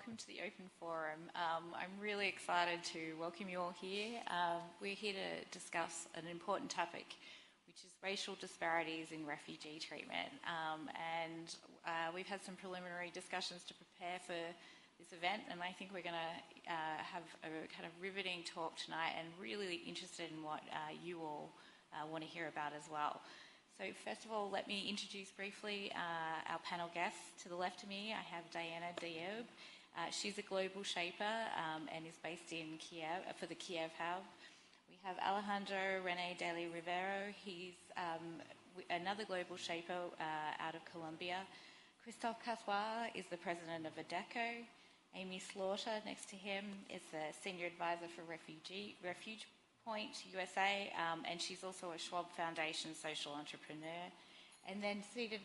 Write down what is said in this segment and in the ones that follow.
welcome to the Open Forum. I'm really excited to welcome you all here. We're here to discuss an important topic, which is racial disparities in refugee treatment. We've had some preliminary discussions to prepare for this event, and I think we're going to have a kind of riveting talk tonight, and really interested in what you all want to hear about as well. So first of all, let me introduce briefly our panel guests. To the left of me, I have Diana Diab. She's a global shaper and is based in Kiev, for the Kiev Hub. We have Alejandro Rene de Rivero. He's another global shaper out of Colombia. Christophe Cassois is the president of ADECO. Amy Slaughter, next to him, is the senior advisor for Refugee Point USA, and she's also a Schwab Foundation social entrepreneur. And then seated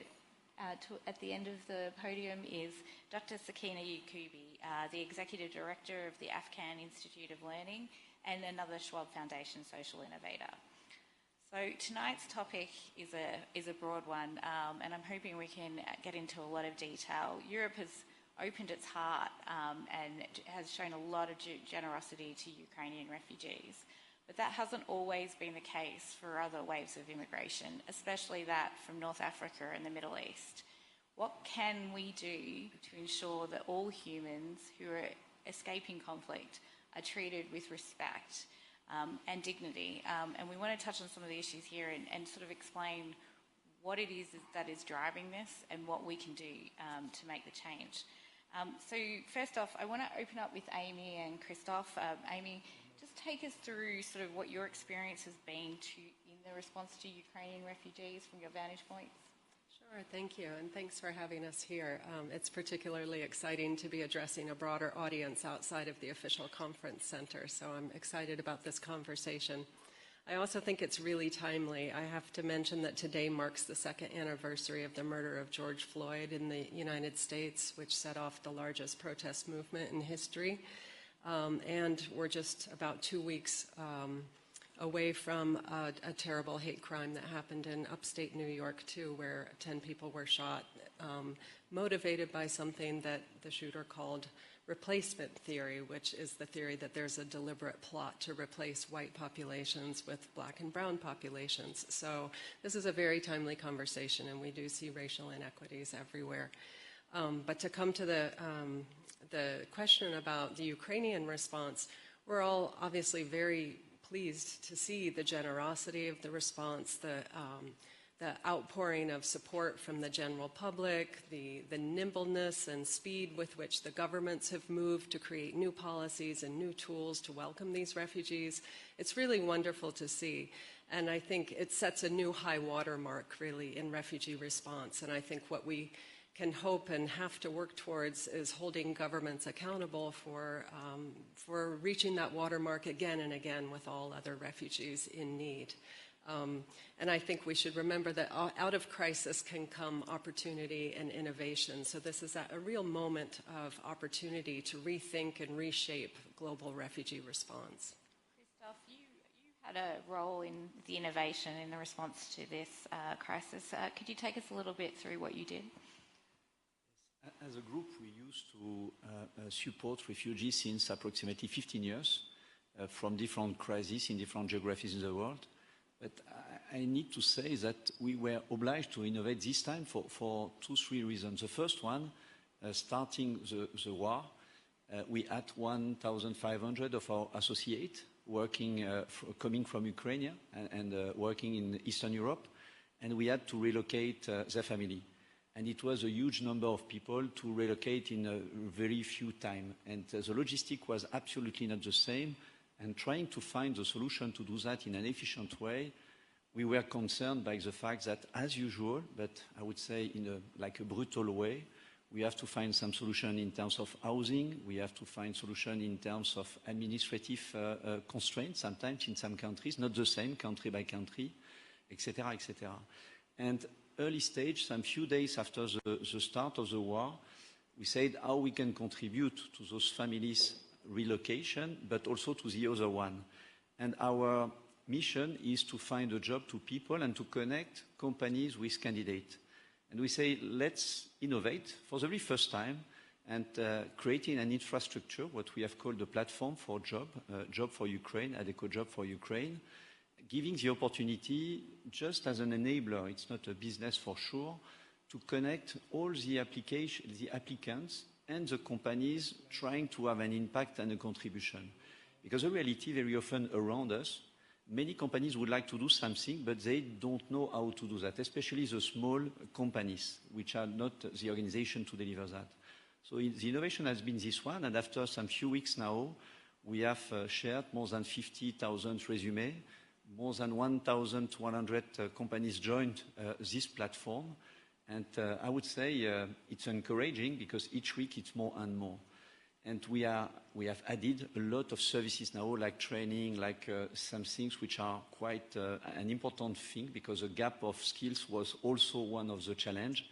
at the end of the podium is Dr. Sakina Yakubi, the Executive Director of the Afghan Institute of Learning and another Schwab Foundation social innovator. So tonight's topic is a broad one, and I'm hoping we can get into a lot of detail. Europe has opened its heart and has shown a lot of generosity to Ukrainian refugees. But that hasn't always been the case for other waves of immigration, especially that from North Africa and the Middle East. What can we do to ensure that all humans who are escaping conflict are treated with respect and dignity? And we want to touch on some of the issues here and sort of explain what it is that is driving this and what we can do to make the change. So first off, I want to open up with Amy and Christophe. Amy, just take us through sort of what your experience has been in the response to Ukrainian refugees from your vantage points. Sure, thank you, and thanks for having us here. It's particularly exciting to be addressing a broader audience outside of the official conference center, so I'm excited about this conversation. I also think it's really timely. I have to mention that today marks the second anniversary of the murder of George Floyd in the United States, which set off the largest protest movement in history. And we're just about 2 weeks away from a terrible hate crime that happened in upstate New York, too, where 10 people were shot, motivated by something that the shooter called replacement theory, which is the theory that there's a deliberate plot to replace white populations with black and brown populations. So this is a very timely conversation, and we do see racial inequities everywhere. But to come to the question about the Ukrainian response, we're all obviously very pleased to see the generosity of the response, the outpouring of support from the general public, the nimbleness and speed with which the governments have moved to create new policies and new tools to welcome these refugees. It's really wonderful to see. And I think it sets a new high watermark, really, in refugee response. And I think what we can hope and have to work towards is holding governments accountable for reaching that watermark again and again with all other refugees in need. And I think we should remember that out of crisis can come opportunity and innovation. So this is a real moment of opportunity to rethink and reshape global refugee response. Christophe, you had a role in the innovation in the response to this crisis. Could you take us a little bit through what you did? As a group, we used to support refugees since approximately 15 years from different crises in different geographies in the world. But I need to say that we were obliged to innovate this time for 2-3 reasons. The first one, starting the war, we had 1,500 of our associates working, coming from Ukraine and working in Eastern Europe, and we had to relocate their family. And it was a huge number of people to relocate in a very few time. And the logistic was absolutely not the same. And trying to find the solution to do that in an efficient way, we were concerned by the fact that, as usual, but I would say in a brutal way, we have to find some solution in terms of housing. We have to find solution in terms of administrative constraints, sometimes in some countries, not the same country by country, etc., etc. And early stage, some few days after the start of the war, we said how we can contribute to those families' relocation, but also to the other one. And our mission is to find a job to people and to connect companies with candidates. And we say, let's innovate for the very first time and creating an infrastructure, what we have called a platform for job for Ukraine, adequate job for Ukraine, giving the opportunity, just as an enabler, it's not a business for sure, to connect all the applicants and the companies trying to have an impact and a contribution. Because the reality very often around us, many companies would like to do something, but they don't know how to do that, especially the small companies, which are not the organization to deliver that. So the innovation has been this one, and after some few weeks now, we have shared more than 50,000 resumes, more than 1,100 companies joined this platform, and I would say it's encouraging because each week it's more and more. And we have added a lot of services now, like training, like some things which are quite an important thing, because the gap of skills was also one of the challenge.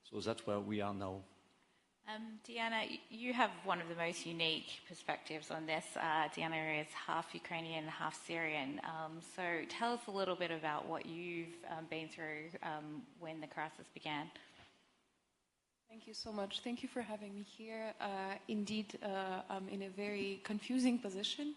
So that's where we are now. Diana, you have one of the most unique perspectives on this. Diana is half Ukrainian, half Syrian. So tell us a little bit about what you've been through when the crisis began. Thank you so much. Thank you for having me here. Indeed, I'm in a very confusing position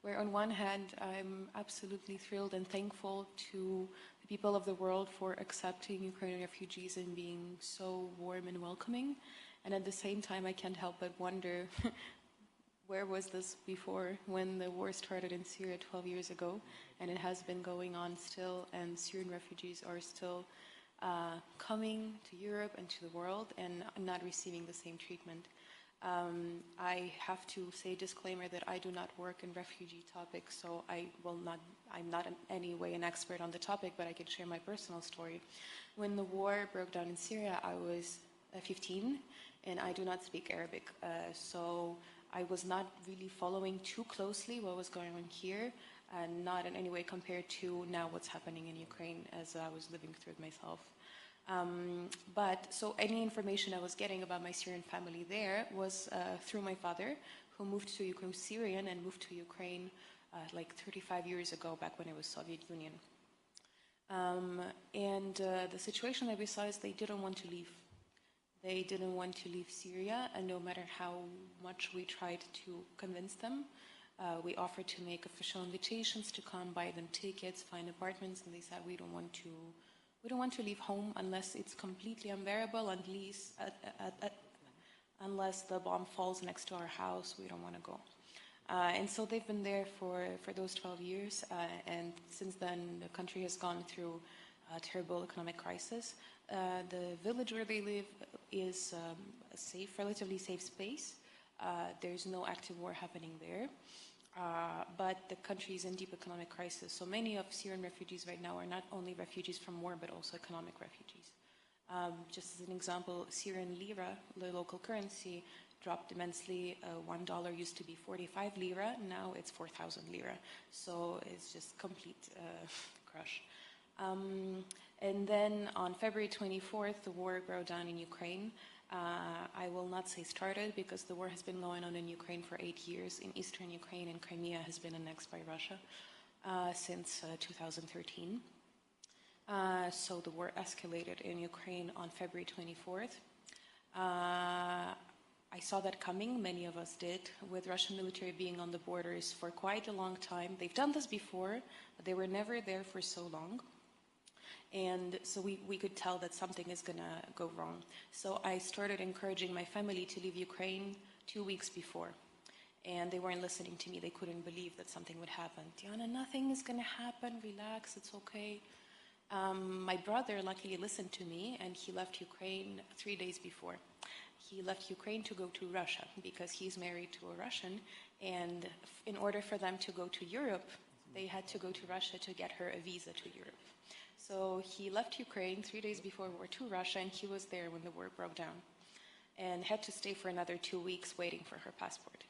where on one hand, I'm absolutely thrilled and thankful to the people of the world for accepting Ukrainian refugees and being so warm and welcoming. And at the same time, I can't help but wonder, where was this before when the war started in Syria 12 years ago? And it has been going on still, and Syrian refugees are still coming to Europe and to the world and not receiving the same treatment. I have to say disclaimer that I do not work in refugee topics, so I'm not in any way an expert on the topic, but I can share my personal story. When the war broke down in Syria, I was 15, and I do not speak Arabic, so I was not really following too closely what was going on here, and not in any way compared to now what's happening in Ukraine, as I was living through it myself. But so any information I was getting about my Syrian family there was through my father, who moved to Ukraine, Syrian, and moved to Ukraine like 35 years ago, back when it was Soviet Union. The situation that we saw is they didn't want to leave. They didn't want to leave Syria, and no matter how much we tried to convince them, we offered to make official invitations to come, buy them tickets, find apartments, and they said we don't want to leave home unless it's completely unbearable, unless the bomb falls next to our house. We don't want to go. And so they've been there for those 12 years, and since then the country has gone through a terrible economic crisis. The village where they live is a safe, relatively safe space. There's no active war happening there, but the country is in deep economic crisis. So many of Syrian refugees right now are not only refugees from war, but also economic refugees. Just as an example, Syrian lira, the local currency, dropped immensely. $1 used to be 45 lira, now it's 4,000 lira. So it's just complete crush. And then on February 24th, the war broke down in Ukraine. I will not say started, because the war has been going on in Ukraine for 8 years. In eastern Ukraine, and Crimea has been annexed by Russia since 2013. So the war escalated in Ukraine on February 24th. I saw that coming, many of us did, with Russian military being on the borders for quite a long time. They've done this before, but they were never there for so long. And so we could tell that something is going to go wrong. So I started encouraging my family to leave Ukraine 2 weeks before. And they weren't listening to me. They couldn't believe that something would happen. Diana, nothing is going to happen. Relax, it's okay. My brother luckily listened to me, and he left Ukraine 3 days before. He left Ukraine to go to Russia because he's married to a Russian. And in order for them to go to Europe, they had to go to Russia to get her a visa to Europe. So he left Ukraine 3 days before war to Russia, and he was there when the war broke down, and had to stay for another 2 weeks waiting for her passport.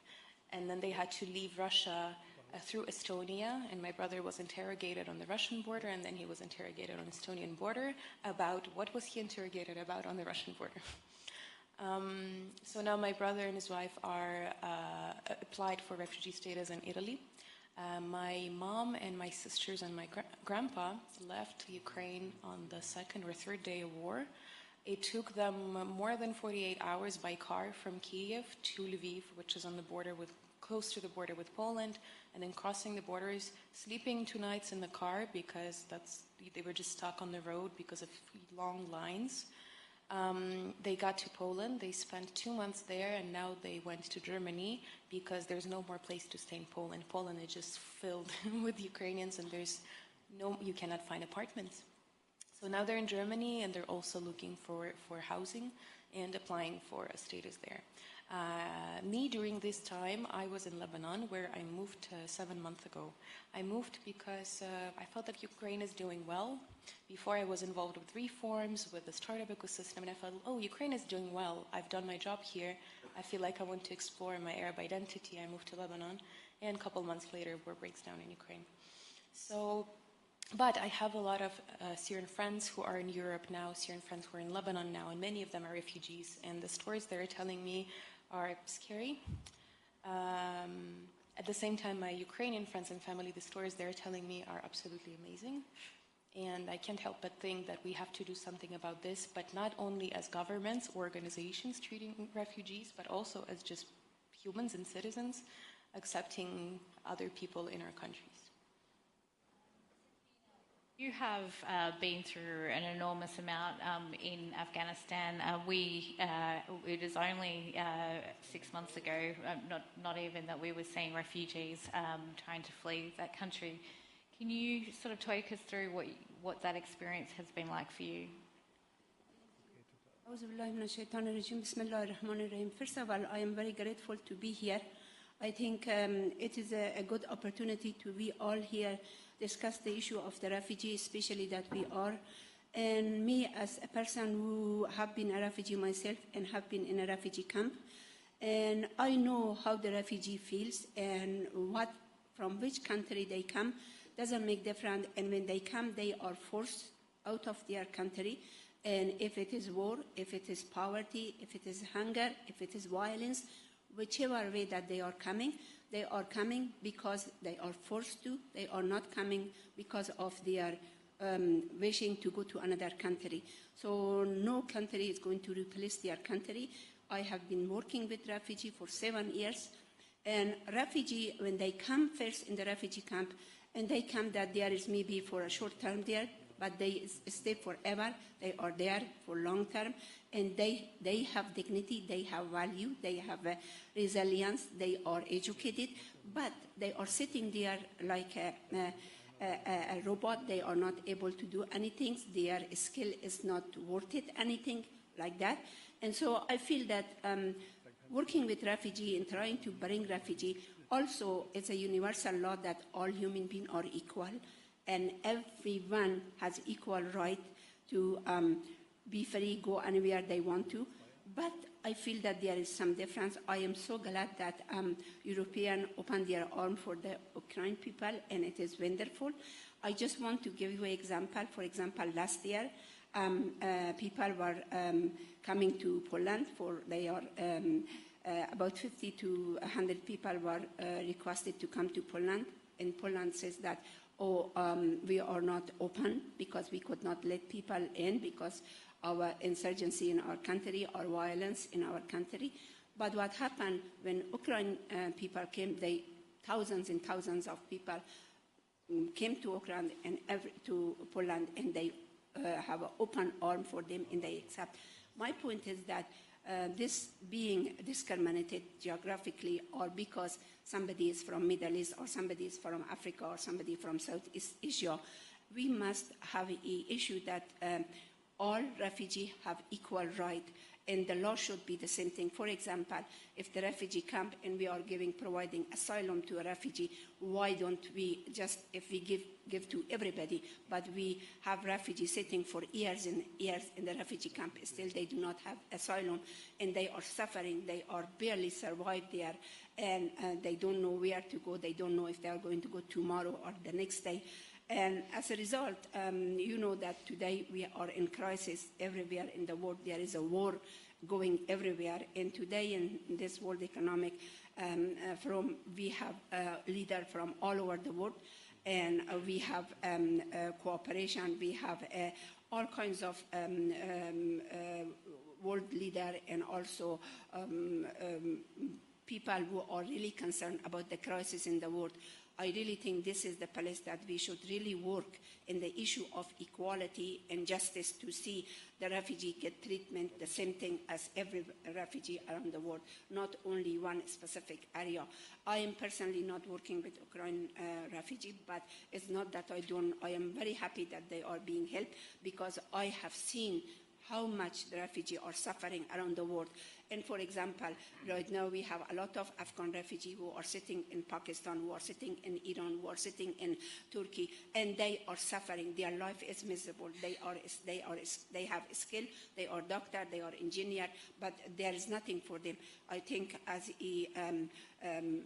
And then they had to leave Russia through Estonia, and my brother was interrogated on the Russian border, and then he was interrogated on the Estonian border about what was he interrogated about on the Russian border. So now my brother and his wife are applied for refugee status in Italy. My mom and my sisters and my grandpa left Ukraine on the second or third day of war It took them more than 48 hours by car from Kiev to Lviv, which is on the border with, close to the border with Poland, and then crossing the borders, sleeping 2 nights in the car because they were just stuck on the road because of long lines. They got to Poland, they spent 2 months there, and now they went to Germany because there's no more place to stay in Poland. Poland is just filled with Ukrainians, and you cannot find apartments. So now they're in Germany, and they're also looking for housing and applying for a status there. Me, during this time, I was in Lebanon, where I moved 7 months ago. I moved because I felt that Ukraine is doing well. Before, I was involved with reforms, with the startup ecosystem, and I felt, oh, Ukraine is doing well. I've done my job here. I feel like I want to explore my Arab identity. I moved to Lebanon, and a couple months later, war breaks down in Ukraine. But I have a lot of Syrian friends who are in Europe now, Syrian friends who are in Lebanon now, and many of them are refugees. And the stories they're telling me are scary. At the same time, my Ukrainian friends and family, the stories they're telling me are absolutely amazing. And I can't help but think that we have to do something about this, but not only as governments, organizations treating refugees, but also as just humans and citizens accepting other people in our countries. You have been through an enormous amount in Afghanistan. It is only 6 months ago, not even, that we were seeing refugees trying to flee that country. Can you sort of talk us through what that experience has been like for you? First of all, I am very grateful to be here. I think it is a good opportunity to be all here, discuss the issue of the refugee, especially that we are. And me, as a person who have been a refugee myself and have been in a refugee camp, and I know how the refugee feels and from which country they come doesn't make difference. And when they come, they are forced out of their country. And if it is war, if it is poverty, if it is hunger, if it is violence, whichever way that they are coming because they are forced to. They are not coming because of their wishing to go to another country. So no country is going to replace their country. I have been working with refugees for 7 years. And refugee, when they come first in the refugee camp, and they come that there is maybe for a short term there, but they stay forever. They are there for long term, and they have dignity, they have value, they have resilience, they are educated, but they are sitting there like a robot. They are not able to do anything. Their skill is not worth it, anything like that. And so I feel that working with refugee and trying to bring refugee, also it's a universal law that all human beings are equal, and everyone has equal right to be free, go anywhere they want to. But I feel that there is some difference. I am so glad that Europeans opened their arms for the Ukrainian people, and it is wonderful. I just want to give you an example. For example, last year, people were coming to Poland. About 50 to 100 people were requested to come to Poland, and Poland says that, we are not open because we could not let people in because our insurgency in our country, our violence in our country. But what happened when Ukrainian people came, thousands and thousands of people came to Ukraine and to Poland, and they have an open arm for them, and they accept. My point is that this being discriminated geographically, or because somebody is from Middle East, or somebody is from Africa, or somebody from Southeast Asia, we must have an issue that all refugees have equal right, and the law should be the same thing. For example, if the refugee camp and we are providing asylum to a refugee, why don't we just, if we give to everybody, but we have refugees sitting for years and years in the refugee camp, still they do not have asylum, and they are suffering, they are barely survived there, and they don't know where to go, they don't know if they are going to go tomorrow or the next day. And as a result, you know that today we are in crisis everywhere in the world. There is a war going everywhere. And today in this World Economic Forum, we have leaders from all over the world. and we have cooperation. We have all kinds of world leader and also people who are really concerned about the crisis in the world. I really think this is the place that we should really work in the issue of equality and justice to see the refugee get treatment the same thing as every refugee around the world, not only one specific area. I am personally not working with Ukrainian refugee, but it's not that I don't. I am very happy that they are being helped because I have seen how much the refugees are suffering around the world. And for example, right now we have a lot of Afghan refugees who are sitting in Pakistan, who are sitting in Iran, who are sitting in Turkey, and they are suffering. Their life is miserable. They have skill. They are doctor. They are engineer, but there is nothing for them. I think as a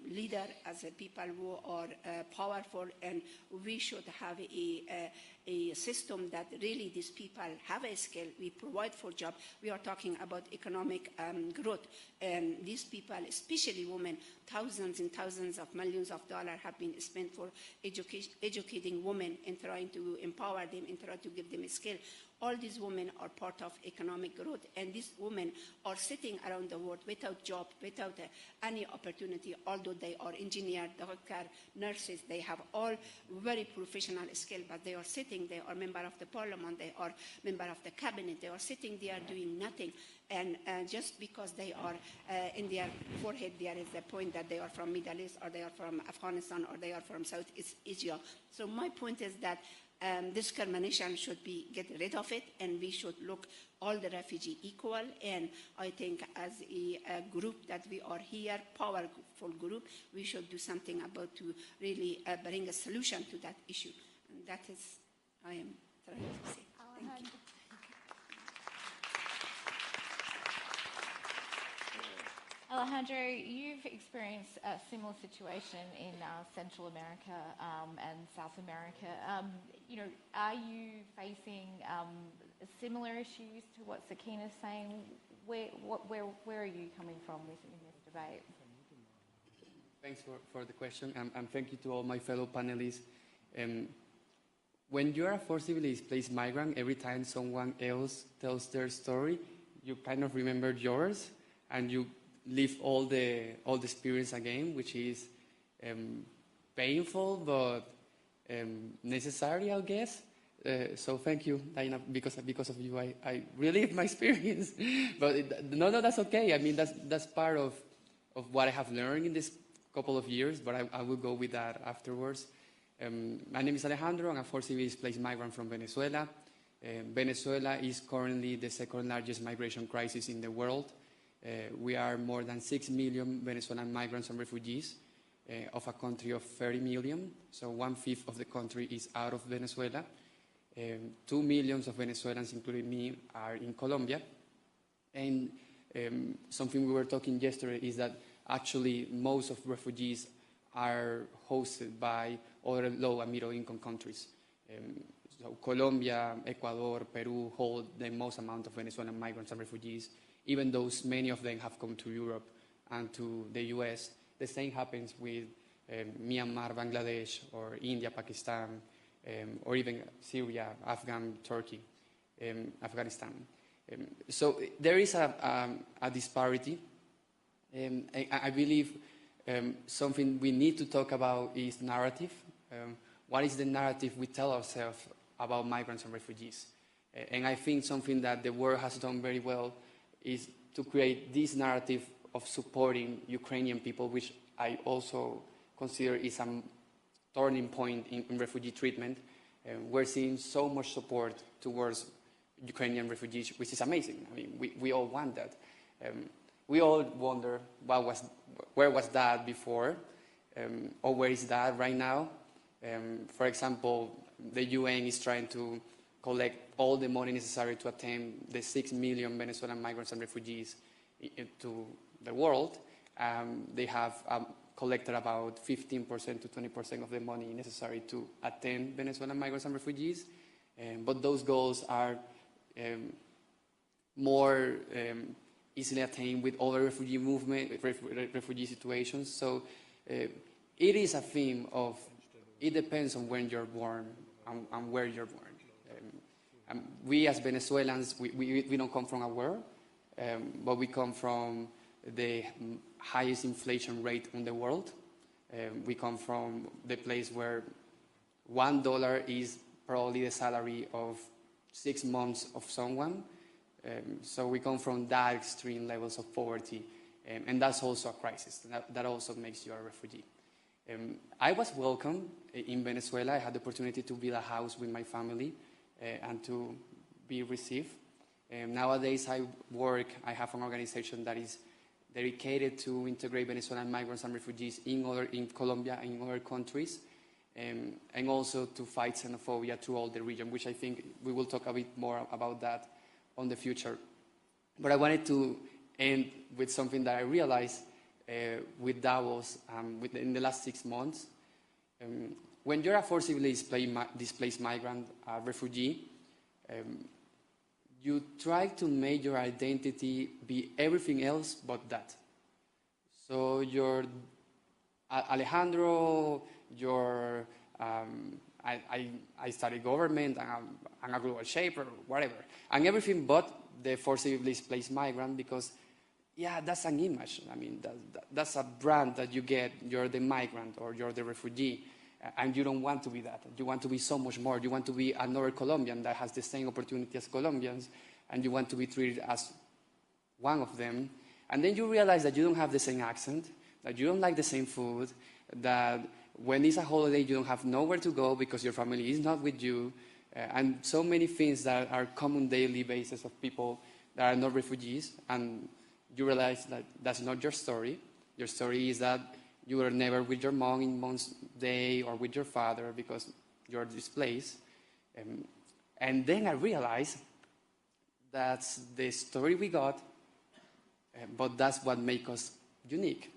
leader, as a people who are powerful, and we should have a system that really these people have a skill. We provide for job. We are talking about economic growth. And these people, especially women, thousands and thousands of millions of dollars have been spent for educating women and trying to empower them and try to give them a skill. All these women are part of economic growth, and these women are sitting around the world without job, without any opportunity, although they are engineers, doctors, nurses. They have all very professional skill, but they are sitting, they are member of the parliament, they are member of the cabinet, they are sitting there doing nothing. And just because they are in their forehead, there is a point that they are from Middle East, or they are from Afghanistan, or they are from Southeast Asia. So my point is that discrimination should be get rid of it, and we should look all the refugees equal. And I think as a group that we are here, powerful group, we should do something about to really bring a solution to that issue. And that is I am trying to say. Thank you. Alejandro, you've experienced a similar situation in Central America and South America. Are you facing similar issues to what Sakina's saying? Where are you coming from in this debate? Thanks for the question, and thank you to all my fellow panelists. When you're a forcibly displaced migrant, every time someone else tells their story, you kind of remember yours, and you live all the experience again, which is painful but necessary, I guess. So thank you, Diana. Because of you, I relive my experience. But no, that's okay. I mean, that's part of what I have learned in this couple of years. But I will go with that afterwards. My name is Alejandro. I'm a forcibly displaced migrant from Venezuela. Venezuela is currently the second largest migration crisis in the world. We are more than 6 million Venezuelan migrants and refugees of a country of 30 million. So 1/5 of the country is out of Venezuela. 2 million of Venezuelans, including me, are in Colombia. And something we were talking yesterday is that actually most of refugees are hosted by other low and middle income countries. So Colombia, Ecuador, Peru hold the most amount of Venezuelan migrants and refugees, even though many of them have come to Europe and to the US. The same happens with Myanmar, Bangladesh, or India, Pakistan, or even Syria, Afghan, Turkey, Afghanistan. So there is a disparity. I believe something we need to talk about is narrative. What is the narrative we tell ourselves about migrants and refugees? And I think something that the world has done very well is to create this narrative of supporting Ukrainian people, which I also consider is a turning point in refugee treatment. We're seeing so much support towards Ukrainian refugees, which is amazing. I mean, we all want that. We all wonder where was that before, or where is that right now? For example, the UN is trying to collect all the money necessary to attend the 6 million Venezuelan migrants and refugees to the world. They have collected about 15% to 20% of the money necessary to attend Venezuelan migrants and refugees. But those goals are more easily attained with other refugee movement, refugee situations. So it is a theme of it depends on when you're born and where you're born. We as Venezuelans, we don't come from a war, but we come from the highest inflation rate in the world. We come from the place where $1 is probably the salary of 6 months of someone. So we come from that extreme levels of poverty, and that's also a crisis. That also makes you a refugee. I was welcome in Venezuela. I had the opportunity to build a house with my family and to be received. Nowadays, I have an organization that is dedicated to integrate Venezuelan migrants and refugees in Colombia and in other countries, and also to fight xenophobia through all the region, which I think we will talk a bit more about that on the future. But I wanted to end with something that I realized with Davos in the last 6 months. When you're a forcibly displaced migrant, a refugee, you try to make your identity be everything else but that. So you're Alejandro, I studied government, I'm a global shaper, whatever. And everything but the forcibly displaced migrant, because, yeah, that's an image. I mean, that's a brand that you get. You're the migrant or you're the refugee. And you don't want to be that. You want to be so much more. You want to be another Colombian that has the same opportunity as Colombians, and you want to be treated as one of them. And then you realize that you don't have the same accent, that you don't like the same food, that when it's a holiday, you don't have nowhere to go because your family is not with you, and so many things that are common daily basis of people that are not refugees. And you realize that that's not your story. Your story is that you were never with your mom in Mom's Day or with your father because you're displaced. And then I realized that's the story we got, but that's what makes us unique.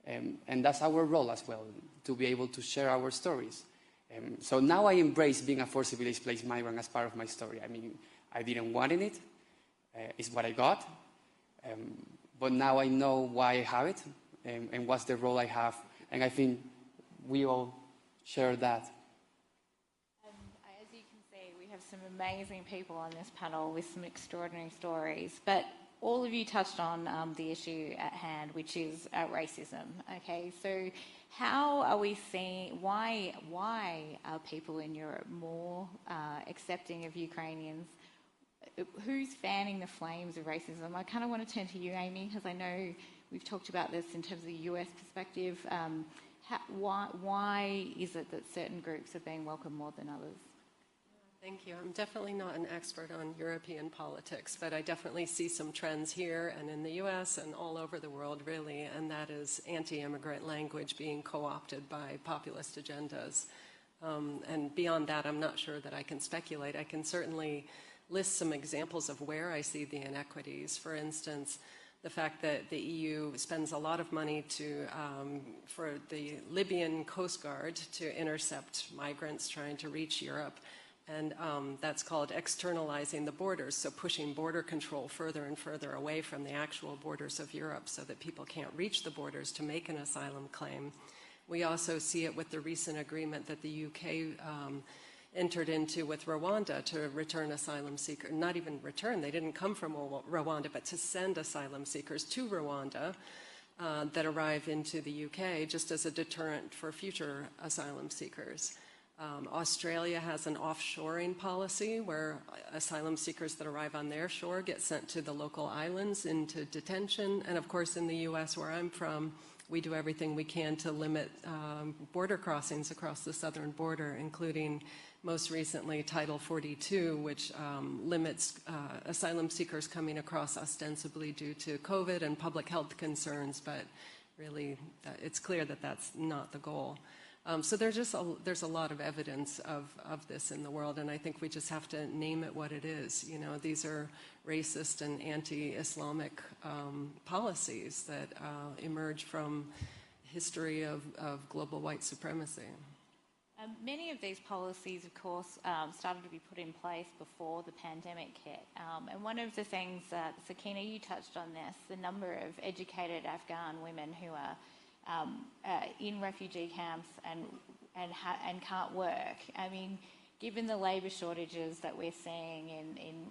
And that's our role as well, to be able to share our stories. So now I embrace being a forcibly displaced migrant as part of my story. I mean, I didn't want it. It's what I got. But now I know why I have it. And what's the role I have. And I think we all share that. As you can see, we have some amazing people on this panel with some extraordinary stories. But all of you touched on the issue at hand, which is racism. Okay, so how are we seeing, why are people in Europe more accepting of Ukrainians? Who's fanning the flames of racism? I kind of want to turn to you, Amy, because I know we've talked about this in terms of the US perspective. Why is it that certain groups are being welcomed more than others? Thank you. I'm definitely not an expert on European politics, but I definitely see some trends here and in the US and all over the world, really, and that is anti-immigrant language being co-opted by populist agendas. And beyond that, I'm not sure that I can speculate. I can certainly list some examples of where I see the inequities. For instance, the fact that the EU spends a lot of money for the Libyan Coast Guard to intercept migrants trying to reach Europe. And that's called externalizing the borders, so pushing border control further and further away from the actual borders of Europe so that people can't reach the borders to make an asylum claim. We also see it with the recent agreement that the UK entered into with Rwanda to return asylum seekers, not even return, they didn't come from Rwanda, but to send asylum seekers to Rwanda that arrive into the UK just as a deterrent for future asylum seekers. Australia has an offshoring policy where asylum seekers that arrive on their shore get sent to the local islands into detention. And of course, in the US, where I'm from, we do everything we can to limit border crossings across the southern border, including most recently Title 42, which limits asylum seekers coming across ostensibly due to COVID and public health concerns, but really it's clear that that's not the goal. So there's a lot of evidence of this in the world, and I think we just have to name it what it is. You know, these are racist and anti-Islamic policies that emerge from history of global white supremacy. Many of these policies, of course, started to be put in place before the pandemic hit. And one of the things, Sakina, you touched on this, the number of educated Afghan women who are in refugee camps, and and can't work. I mean, given the labour shortages that we're seeing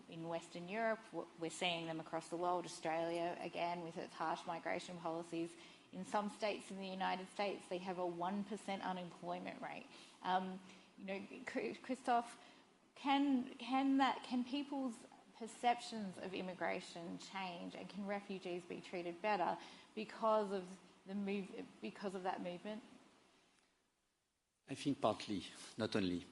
in Western Europe, we're seeing them across the world, Australia, again, with its harsh migration policies. In some states in the United States, they have a 1% unemployment rate. You know, Christoph, can people's perceptions of immigration change, and can refugees be treated better because of that movement? I think partly, not only.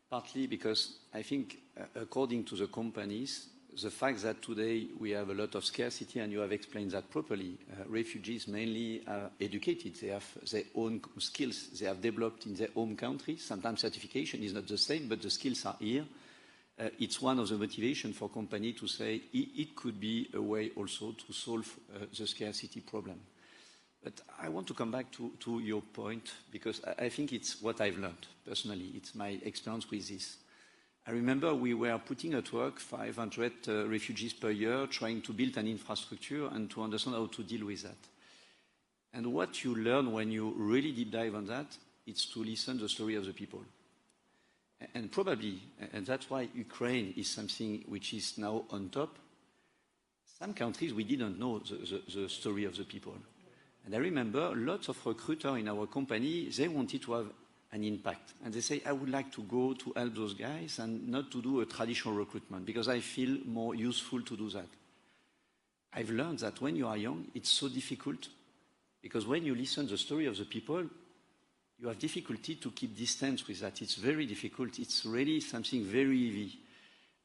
Partly because I think, according to the companies, the fact that today we have a lot of scarcity, and you have explained that properly, refugees mainly are educated. They have their own skills they have developed in their home country. Sometimes certification is not the same, but the skills are here. It's one of the motivations for company to say it could be a way also to solve the scarcity problem. But I want to come back to your point, because I think it's what I've learned personally. It's my experience with this. I remember we were putting at work 500 refugees per year, trying to build an infrastructure and to understand how to deal with that. And what you learn when you really deep dive on that, it's to listen to the story of the people. And probably, and that's why Ukraine is something which is now on top. Some countries we didn't know the story of the people. And I remember lots of recruiters in our company, they wanted to have an impact. And they say, I would like to go to help those guys and not to do a traditional recruitment because I feel more useful to do that. I've learned that when you are young, it's so difficult because when you listen to the story of the people, you have difficulty to keep distance with that. It's very difficult. It's really something very heavy.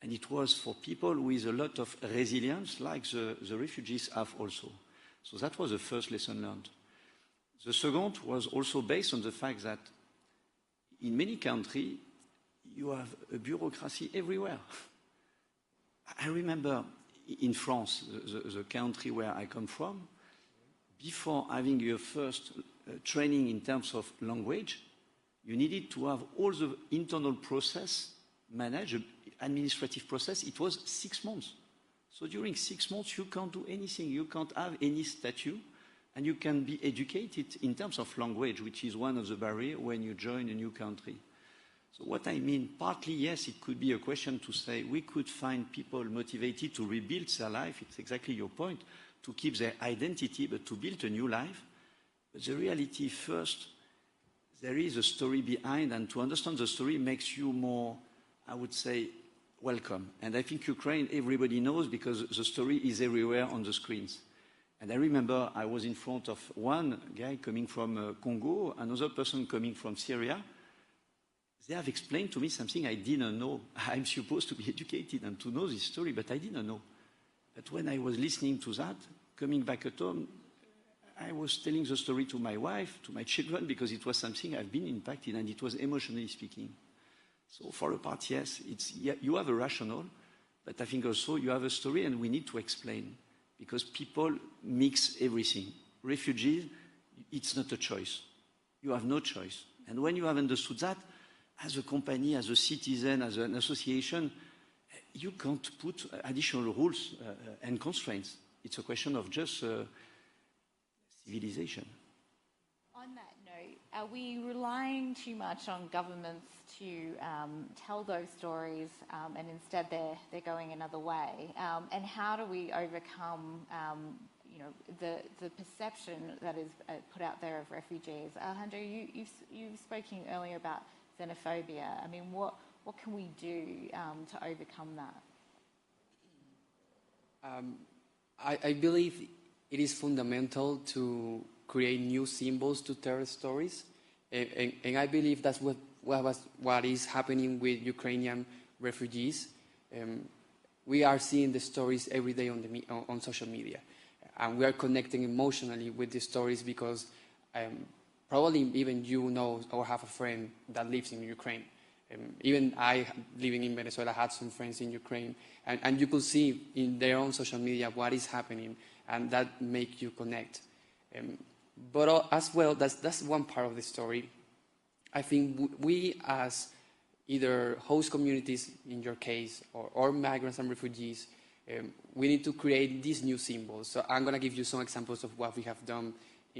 And it was for people with a lot of resilience, like the refugees have also. So that was the first lesson learned. The second was also based on the fact that in many countries, you have a bureaucracy everywhere. I remember in France, the country where I come from, before having your first training in terms of language, you needed to have all the internal process managed, administrative process. It was 6 months. So during 6 months, you can't do anything. You can't have any statue, and you can be educated in terms of language, which is one of the barriers when you join a new country. So what I mean, partly, yes, it could be a question to say we could find people motivated to rebuild their life. It's exactly your point, to keep their identity, but to build a new life. But the reality first, there is a story behind, and to understand the story makes you more, I would say, welcome. And I think Ukraine, everybody knows because the story is everywhere on the screens. And I remember I was in front of one guy coming from Congo, another person coming from Syria. They have explained to me something I didn't know. I'm supposed to be educated and to know this story, but I didn't know. But when I was listening to that, coming back at home, I was telling the story to my wife, to my children, because it was something I've been impacted, and it was emotionally speaking. So for a part, yes, you have a rationale, but I think also you have a story, and we need to explain, because people mix everything. Refugees, it's not a choice. You have no choice. And when you have understood that, as a company, as a citizen, as an association, you can't put additional rules and constraints. It's a question of just civilization. On that note, are we relying too much on governments to tell those stories, and instead they're going another way? And how do we overcome, the perception that is put out there of refugees? Alejandro, you've spoken earlier about xenophobia. I mean, what can we do to overcome that? I believe it is fundamental to create new symbols to tell stories, and I believe that's what is happening with Ukrainian refugees. We are seeing the stories every day on social media, and we are connecting emotionally with the stories because probably even you know or have a friend that lives in Ukraine. Even I, living in Venezuela, had some friends in Ukraine, and you could see in their own social media what is happening, and that makes you connect. But as well, that's one part of the story. I think we as either host communities, in your case, or migrants and refugees, we need to create these new symbols. So I'm going to give you some examples of what we have done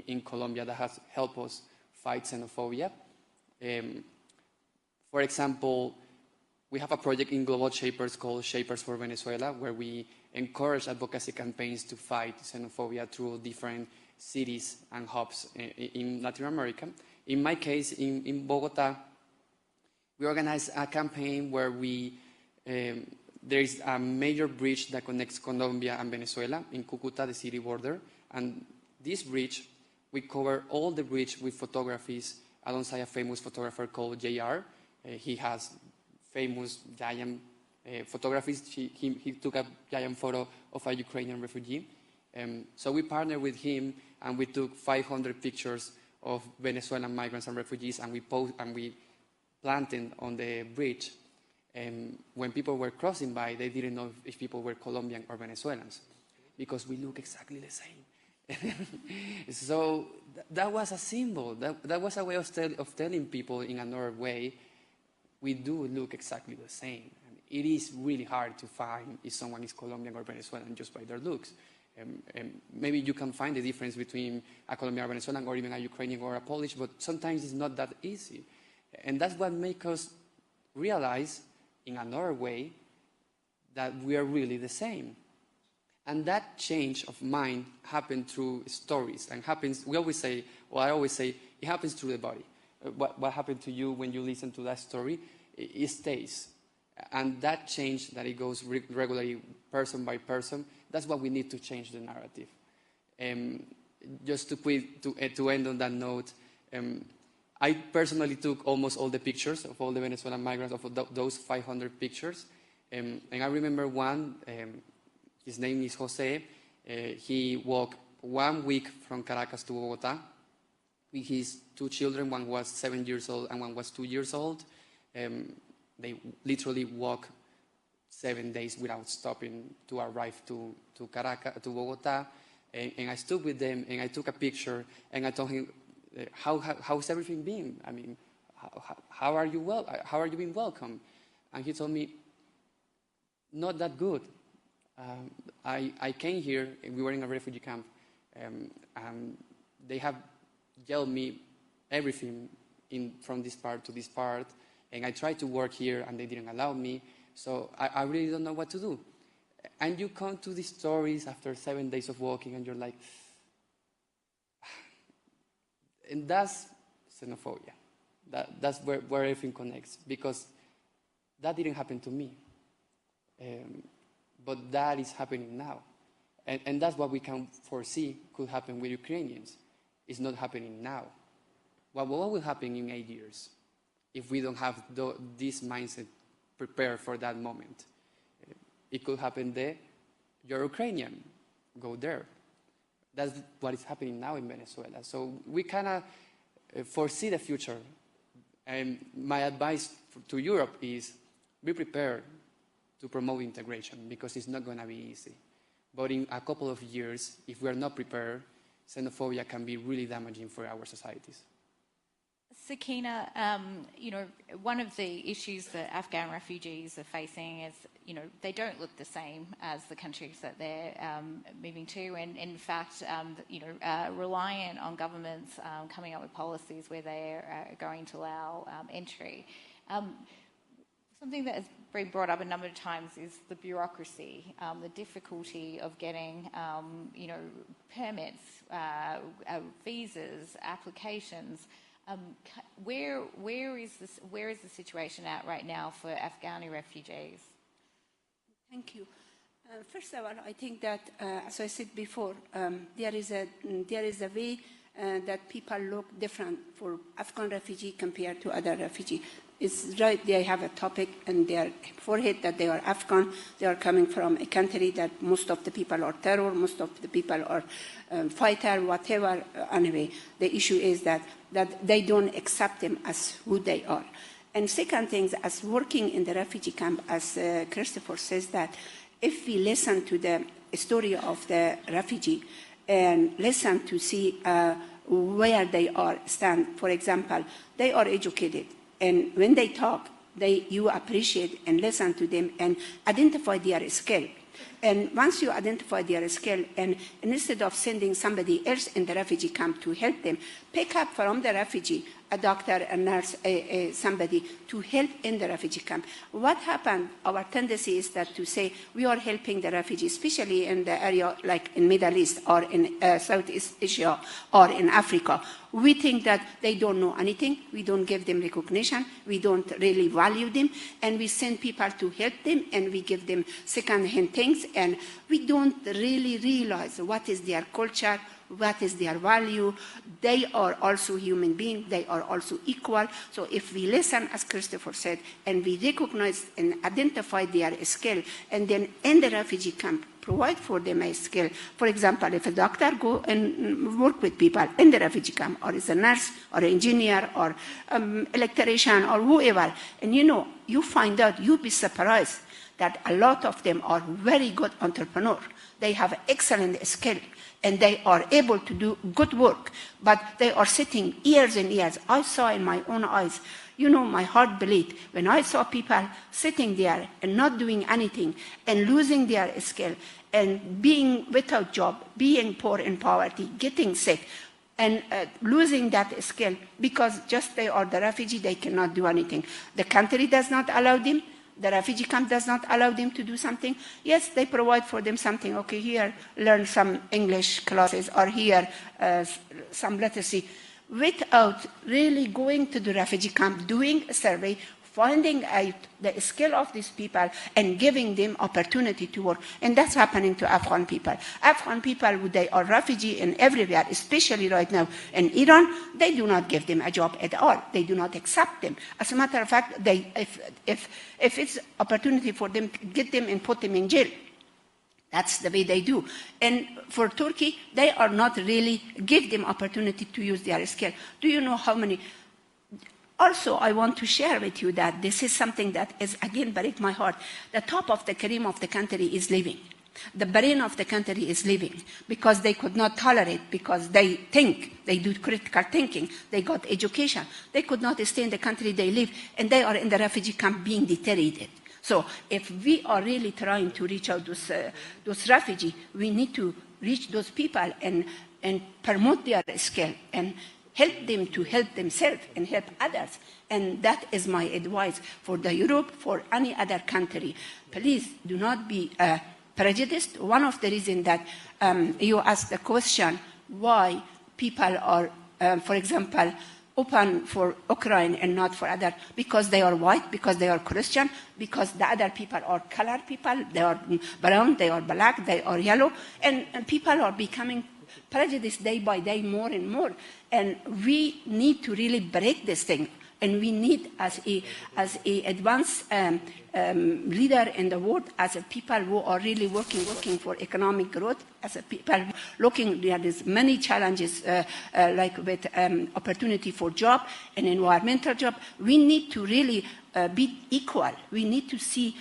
in Colombia that has helped us fight xenophobia. For example, we have a project in Global Shapers called Shapers for Venezuela, where we encourage advocacy campaigns to fight xenophobia through different cities and hubs in Latin America. In my case, in Bogota, we organized a campaign where there is a major bridge that connects Colombia and Venezuela in Cucuta, the city border. And this bridge, we cover all the bridge with photographies alongside a famous photographer called JR. He has famous giant photographies. He took a giant photo of a Ukrainian refugee. So we partnered with him, and we took 500 pictures of Venezuelan migrants and refugees, and we planted on the bridge. When people were crossing by, they didn't know if people were Colombian or Venezuelans, because we look exactly the same. So that was a symbol. That was a way of telling people in another way, we do look exactly the same. And it is really hard to find if someone is Colombian or Venezuelan just by their looks. Maybe you can find the difference between a Colombian or Venezuelan, or even a Ukrainian or a Polish, but sometimes it's not that easy. And that's what makes us realize in another way that we are really the same. And that change of mind happened through stories, and I always say, it happens through the body. What happened to you when you listen to that story, it stays. And that change, that it goes regularly, person by person, that's what we need to change the narrative. Just to end on that note, I personally took almost all the pictures of all the Venezuelan migrants, of those 500 pictures. And I remember one, his name is Jose. He walked 1 week from Caracas to Bogota with his 2 children. One was 7 years old and one was 2 years old. They literally walked 7 days without stopping to arrive to Caracas, to Bogota. And I stood with them and I took a picture and I told him, how's everything been? I mean, how are you being welcomed? And he told me, not that good. I came here, and we were in a refugee camp, and they have yelled me everything from this part to this part, and I tried to work here, and they didn't allow me, so I really don't know what to do. And you come to these stories after 7 days of walking, and you're like, and that's xenophobia. That's where everything connects, because that didn't happen to me. But that is happening now. And that's what we can foresee could happen with Ukrainians. It's not happening now. What will happen in 8 years if we don't have this mindset prepared for that moment? It could happen there. You're Ukrainian. Go there. That's what is happening now in Venezuela. So we kind of foresee the future. And my advice to Europe is be prepared to promote integration, because it's not going to be easy. But in a couple of years, if we are not prepared, xenophobia can be really damaging for our societies. Sakina, one of the issues that Afghan refugees are facing is, they don't look the same as the countries that they're moving to, and in fact, reliant on governments coming up with policies where they're going to allow entry. Something that has been brought up a number of times is the bureaucracy, the difficulty of getting, permits, visas, applications. Where is the situation at right now for Afghani refugees? Thank you. First of all, I think that, as I said before, there is a way that people look different for Afghan refugee compared to other refugee. It's right, they have a topic in their forehead that they are Afghan. They are coming from a country that most of the people are terror, most of the people are fighter, whatever. Anyway, the issue is that they don't accept them as who they are. And second thing, as working in the refugee camp, as Christopher says, that if we listen to the story of the refugee and listen to see where they are stand, for example, they are educated. And when they talk, you appreciate and listen to them and identify their skill. And once you identify their skill, and instead of sending somebody else in the refugee camp to help them, pick up from the refugee a doctor, a nurse, somebody to help in the refugee camp. What happened, our tendency is that to say we are helping the refugees, especially in the area like in Middle East or in Southeast Asia or in Africa. We think that they don't know anything, we don't give them recognition, we don't really value them, and we send people to help them, and we give them second-hand things, and we don't really realize what is their culture, what is their value. They are also human beings, they are also equal. So if we listen, as Christopher said, and we recognize and identify their skill, and then in the refugee camp, provide for them a skill. For example, if a doctor go and work with people in the refugee camp, or is a nurse, or an engineer, or electrician, or whoever, and you find out, you'll be surprised that a lot of them are very good entrepreneurs. They have excellent skill, and they are able to do good work, but they are sitting years and years. I saw in my own eyes, my heart bleed when I saw people sitting there and not doing anything and losing their skill and being without job, being poor in poverty, getting sick, and losing that skill because just they are the refugee, they cannot do anything. The country does not allow them. The refugee camp does not allow them to do something. Yes, they provide for them something. Okay, here, learn some English classes, or here, some literacy, without really going to the refugee camp, doing a survey, finding out the skill of these people, and giving them opportunity to work. And that's happening to Afghan people. Afghan people, they are refugees in everywhere, especially right now in Iran. They do not give them a job at all. They do not accept them. As a matter of fact, if it's opportunity for them to get them and put them in jail, that's the way they do. And for Turkey, they are not really give them opportunity to use their skill. Do you know how many? Also, I want to share with you that this is something that is, again, break my heart. The top of the cream of the country is leaving. The brain of the country is leaving because they could not tolerate, because they think, they do critical thinking, they got education. They could not stay in the country they live, and they are in the refugee camp being deteriorated. So if we are really trying to reach out those refugees, we need to reach those people and promote their skill and help them to help themselves and help others. And that is my advice for the Europe, for any other country. Please do not be prejudiced. One of the reasons that you asked the question why people are, for example, open for Ukraine and not for other, because they are white, because they are Christian, because the other people are colored people, they are brown, they are black, they are yellow, and people are becoming prejudiced day by day more and more. And we need to really break this thing. And we need, as a advanced leader in the world, as a people who are really working for economic growth, as a people looking, there is many challenges like with opportunity for job and environmental job. We need to really be equal. We need to see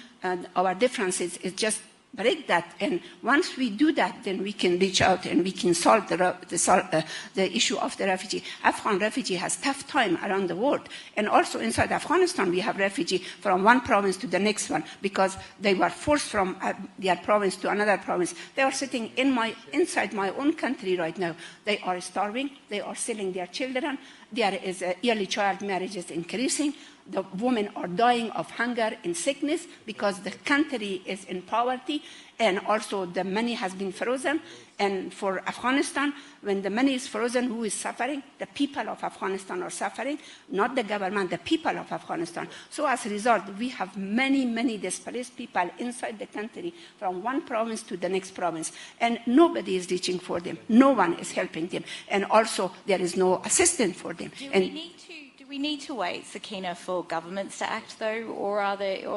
our differences. It's just break that, and once we do that, then we can reach out and we can solve the issue of the refugee. Afghan refugee has tough time around the world, and also inside Afghanistan we have refugee from one province to the next one because they were forced from their province to another province. They are sitting inside my own country right now. They are starving. They are selling their children. There is early child marriages increasing. The women are dying of hunger and sickness because the country is in poverty, and also the money has been frozen. And for Afghanistan, when the money is frozen, who is suffering? The people of Afghanistan are suffering, not the government, the people of Afghanistan. So as a result, we have many, many displaced people inside the country from one province to the next province, and nobody is reaching for them. No one is helping them, and also there is no assistance for them. Do we need to wait, Sakina, for governments to act, though, or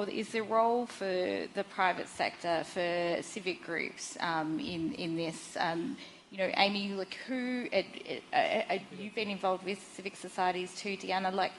is there a role for the private sector, for civic groups in this? Amy, like you've been involved with civic societies too, Diana. Like,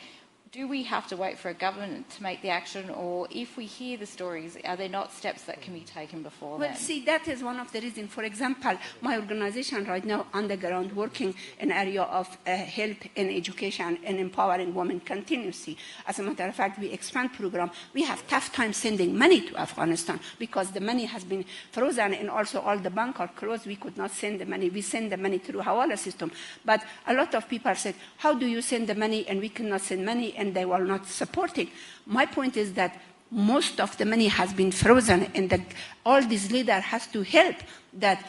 do we have to wait for a government to make the action, or if we hear the stories, are there not steps that can be taken before then? Well, see, that is one of the reasons. For example, my organization right now on the ground working in area of health and education and empowering women continuously. As a matter of fact, we expand program. We have tough time sending money to Afghanistan because the money has been frozen and also all the banks are closed. We could not send the money. We send the money through Hawala system. But a lot of people said, how do you send the money and we cannot send money, and they were not supporting. My point is that most of the money has been frozen, and all these leaders has to help that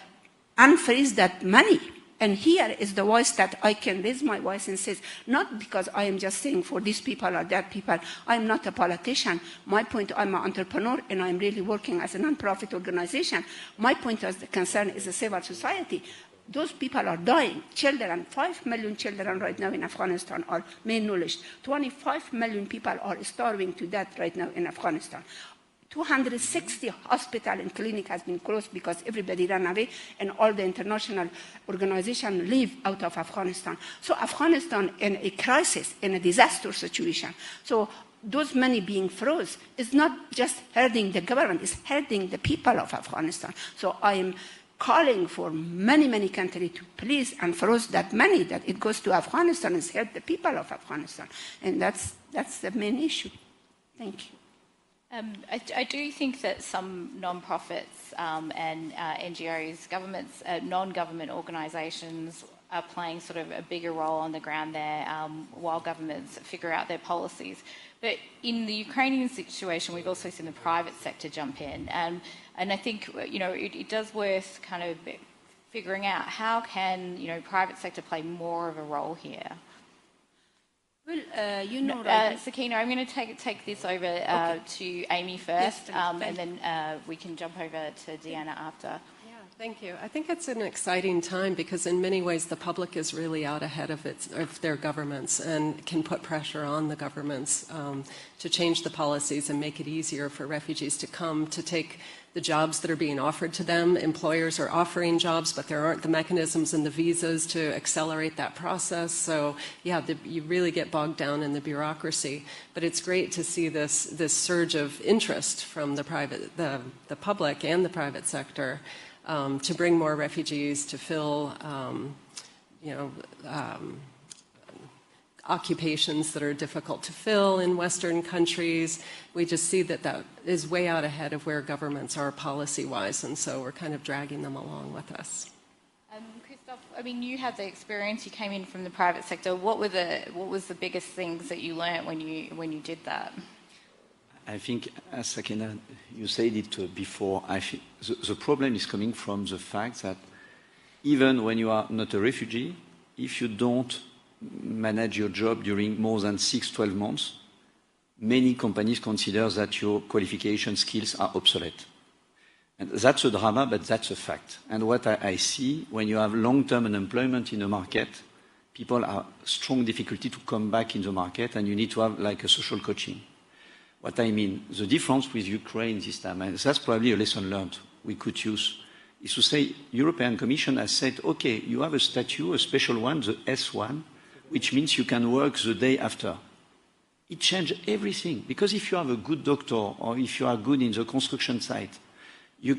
unfreeze that money. And here is the voice that I can raise my voice and say, not because I am just saying for these people or that people. I'm not a politician. My point, I'm an entrepreneur, and I'm really working as a non-profit organization. My point of the concern is the civil society. Those people are dying. Children, 5 million children right now in Afghanistan are malnourished. 25 million people are starving to death right now in Afghanistan. 260 hospitals and clinics has been closed because everybody ran away and all the international organizations leave out of Afghanistan. So Afghanistan in a crisis, in a disaster situation. So those money being froze is not just hurting the government, it's hurting the people of Afghanistan. So I am calling for many, many countries to please unfreeze that money, that it goes to Afghanistan and help the people of Afghanistan. And that's the main issue. Thank you. I do think that some non-profits and NGOs, governments, non-government organisations are playing sort of a bigger role on the ground there while governments figure out their policies. But in the Ukrainian situation, we've also seen the private sector jump in. And I think, it does worth kind of figuring out how can, private sector play more of a role here. Well, Sakina, I'm going to take this over to Amy first, yes, and then we can jump over to Deanna after. Thank you. I think it's an exciting time because in many ways the public is really out ahead of their governments and can put pressure on the governments to change the policies and make it easier for refugees to come to take the jobs that are being offered to them. Employers are offering jobs, but there aren't the mechanisms and the visas to accelerate that process. So yeah, you really get bogged down in the bureaucracy. But it's great to see this surge of interest from the public and the private sector to bring more refugees, to fill occupations that are difficult to fill in Western countries. We just see that is way out ahead of where governments are policy-wise, and so we're kind of dragging them along with us. Christophe, I mean, you had the experience. You came in from the private sector. What was the biggest things that you learned when you did that? I think, as Sakina, you said it before, I think the problem is coming from the fact that even when you are not a refugee, if you don't manage your job during more than 6-12 months, many companies consider that your qualification skills are obsolete. And that's a drama, but that's a fact. And what I see, when you have long-term unemployment in the market, people have strong difficulty to come back in the market, and you need to have like a social coaching. What I mean, the difference with Ukraine this time, and that's probably a lesson learned we could use, is to say, European Commission has said, okay, you have a statute, a special one, the S1, which means you can work the day after. It changed everything, because if you have a good doctor or if you are good in the construction site, you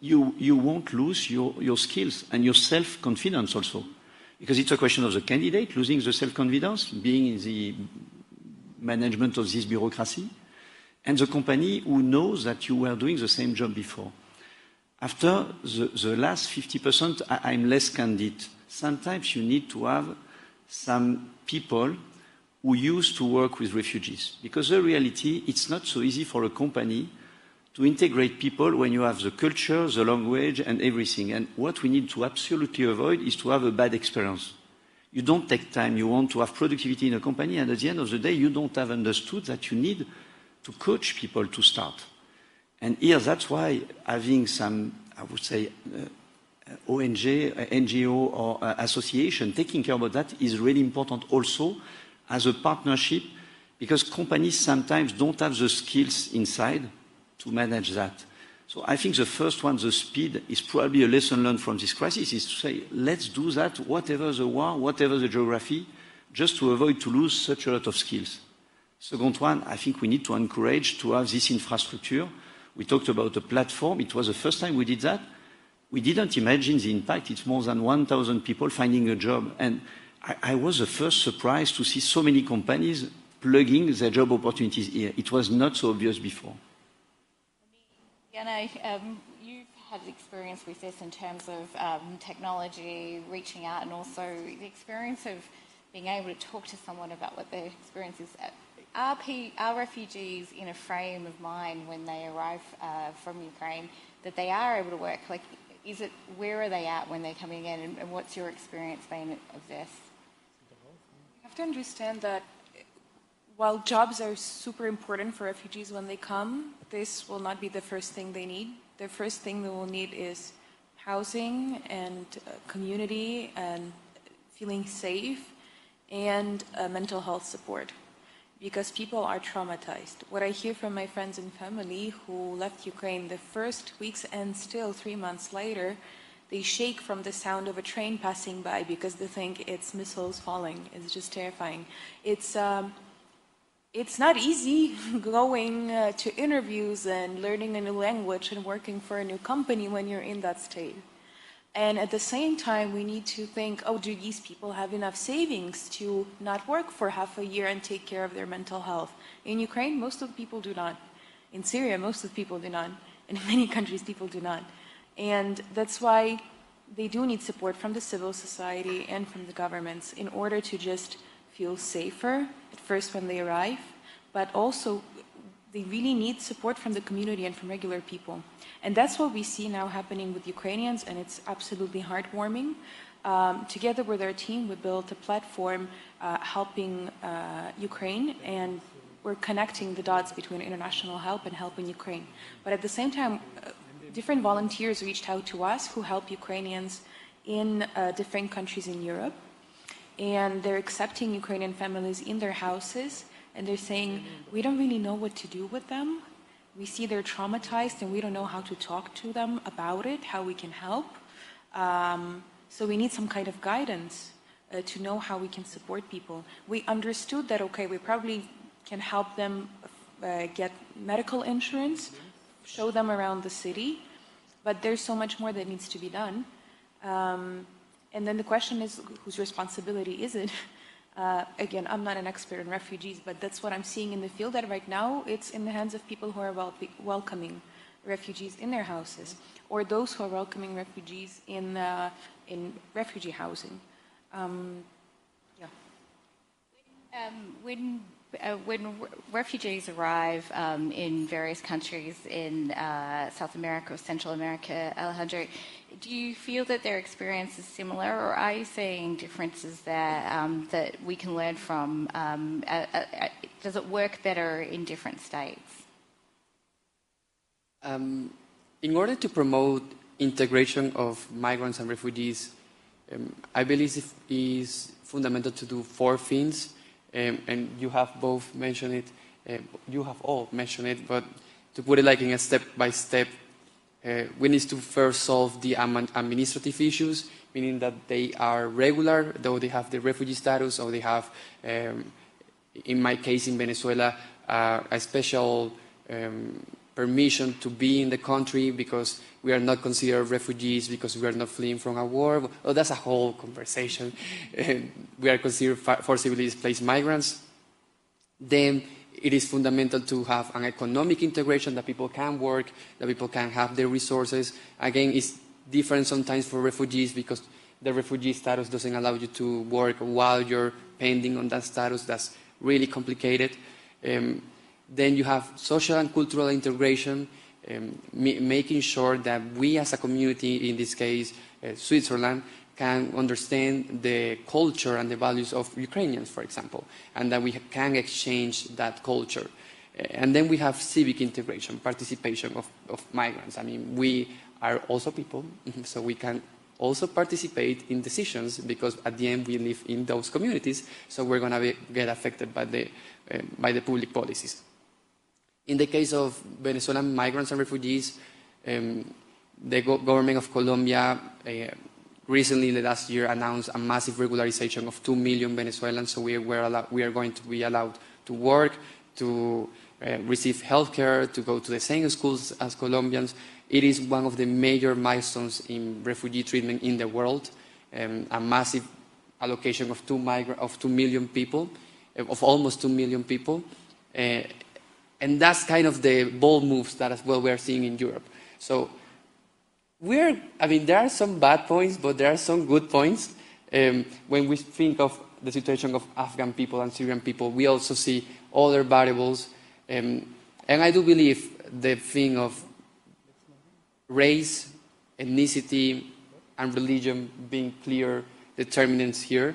won't lose your skills and your self-confidence also. Because it's a question of the candidate losing the self-confidence, being in the management of this bureaucracy, and the company who knows that you were doing the same job before. After the last 50%, I'm less candid. Sometimes you need to have some people who used to work with refugees. Because the reality, it's not so easy for a company to integrate people when you have the culture, the language, and everything. And what we need to absolutely avoid is to have a bad experience. You don't take time, you want to have productivity in a company, and at the end of the day, you don't have understood that you need to coach people to start. And here, that's why having some, I would say, NGO or association taking care about that is really important also as a partnership, because companies sometimes don't have the skills inside to manage that. So I think the first one, the speed, is probably a lesson learned from this crisis, is to say, let's do that, whatever the war, whatever the geography, just to avoid to lose such a lot of skills. Second one, I think we need to encourage to have this infrastructure. We talked about a platform. It was the first time we did that. We didn't imagine the impact. It's more than 1,000 people finding a job. And I was the first surprised to see so many companies plugging their job opportunities here. It was not so obvious before. Yana, you've had experience with this in terms of technology, reaching out, and also the experience of being able to talk to someone about what their experience is. Are refugees in a frame of mind when they arrive from Ukraine that they are able to work? Like, where are they at when they're coming in, and what's your experience been of this? You have to understand that while jobs are super important for refugees when they come, this will not be the first thing they need. The first thing they will need is housing and community and feeling safe and mental health support, because people are traumatized. What I hear from my friends and family who left Ukraine the first weeks and still 3 months later, they shake from the sound of a train passing by because they think it's missiles falling. It's just terrifying. It's not easy going to interviews and learning a new language and working for a new company when you're in that state. And at the same time, we need to think, oh, do these people have enough savings to not work for half a year and take care of their mental health? In Ukraine, most of the people do not. In Syria, most of the people do not. And in many countries, people do not. And that's why they do need support from the civil society and from the governments in order to just feel safer at first when they arrive, but also they really need support from the community and from regular people. And that's what we see now happening with Ukrainians, and it's absolutely heartwarming. Together with our team, we built a platform helping Ukraine, and we're connecting the dots between international help and helping Ukraine. But at the same time, different volunteers reached out to us who help Ukrainians in different countries in Europe. And they're accepting Ukrainian families in their houses, and they're saying, we don't really know what to do with them. We see they're traumatized and we don't know how to talk to them about it, how we can help. So we need some kind of guidance to know how we can support people. We understood that, okay, we probably can help them get medical insurance, show them around the city, but there's so much more that needs to be done. And then the question is, whose responsibility is it? Again, I'm not an expert on refugees, but that's what I'm seeing in the field, that right now it's in the hands of people who are welcoming refugees in their houses, or those who are welcoming refugees in refugee housing. When refugees arrive in various countries in South America or Central America, Alejandro, do you feel that their experience is similar, or are you seeing differences there that we can learn from? Does it work better in different states? In order to promote integration of migrants and refugees, I believe it is fundamental to do 4 things. And you have both mentioned it, you have all mentioned it, but to put it like in a step-by-step, we need to first solve the administrative issues, meaning that they are regular, though they have the refugee status, or they have, in my case in Venezuela, a special permission to be in the country because we are not considered refugees because we are not fleeing from a war. Well, that's a whole conversation. We are considered forcibly displaced migrants. Then it is fundamental to have an economic integration, that people can work, that people can have their resources. Again, it's different sometimes for refugees because the refugee status doesn't allow you to work while you're pending on that status. That's really complicated. Then you have social and cultural integration, making sure that we as a community, in this case Switzerland, can understand the culture and the values of Ukrainians, for example, and that we can exchange that culture. And then we have civic integration, participation of migrants. I mean, we are also people, so we can also participate in decisions because at the end we live in those communities, so we're going to get affected by the public policies. In the case of Venezuelan migrants and refugees, the government of Colombia recently, the last year, announced a massive regularization of 2 million Venezuelans, so we are going to be allowed to work, to receive healthcare, to go to the same schools as Colombians. It is one of the major milestones in refugee treatment in the world, a massive allocation of 2 million people, of almost 2 million people. And that's kind of the bold moves that as well we're seeing in Europe. So there are some bad points, but there are some good points. When we think of the situation of Afghan people and Syrian people, we also see other variables. And I do believe the thing of race, ethnicity, and religion being clear determinants here.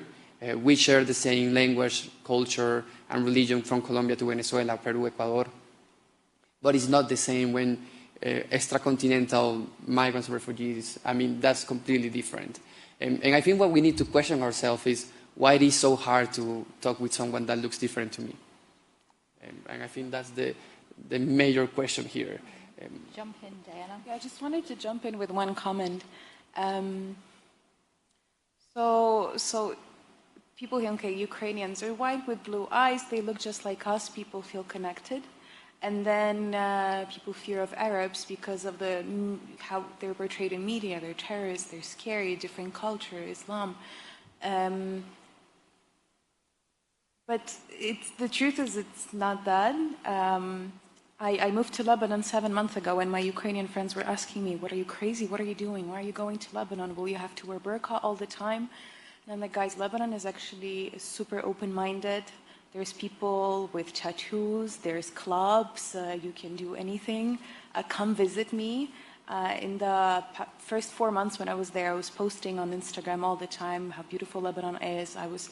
We share the same language, culture, and religion from Colombia to Venezuela, Peru, Ecuador. But it's not the same when extracontinental migrants and refugees, that's completely different. And I think what we need to question ourselves is why it is so hard to talk with someone that looks different to me. And I think that's the major question here. Jump in, Diana. Yeah, I just wanted to jump in with one comment. So people here, okay, Ukrainians are white with blue eyes, they look just like us, people feel connected. And then people fear of Arabs because of how they're portrayed in media. They're terrorists, they're scary, different culture, Islam. But the truth is it's not that. I moved to Lebanon 7 months ago and my Ukrainian friends were asking me, what are you crazy? What are you doing? Why are you going to Lebanon? Will you have to wear burqa all the time? And I'm like, guys, Lebanon is actually super open-minded. There's people with tattoos, there's clubs, you can do anything. Come visit me. In the first 4 months when I was there, I was posting on Instagram all the time how beautiful Lebanon is. I was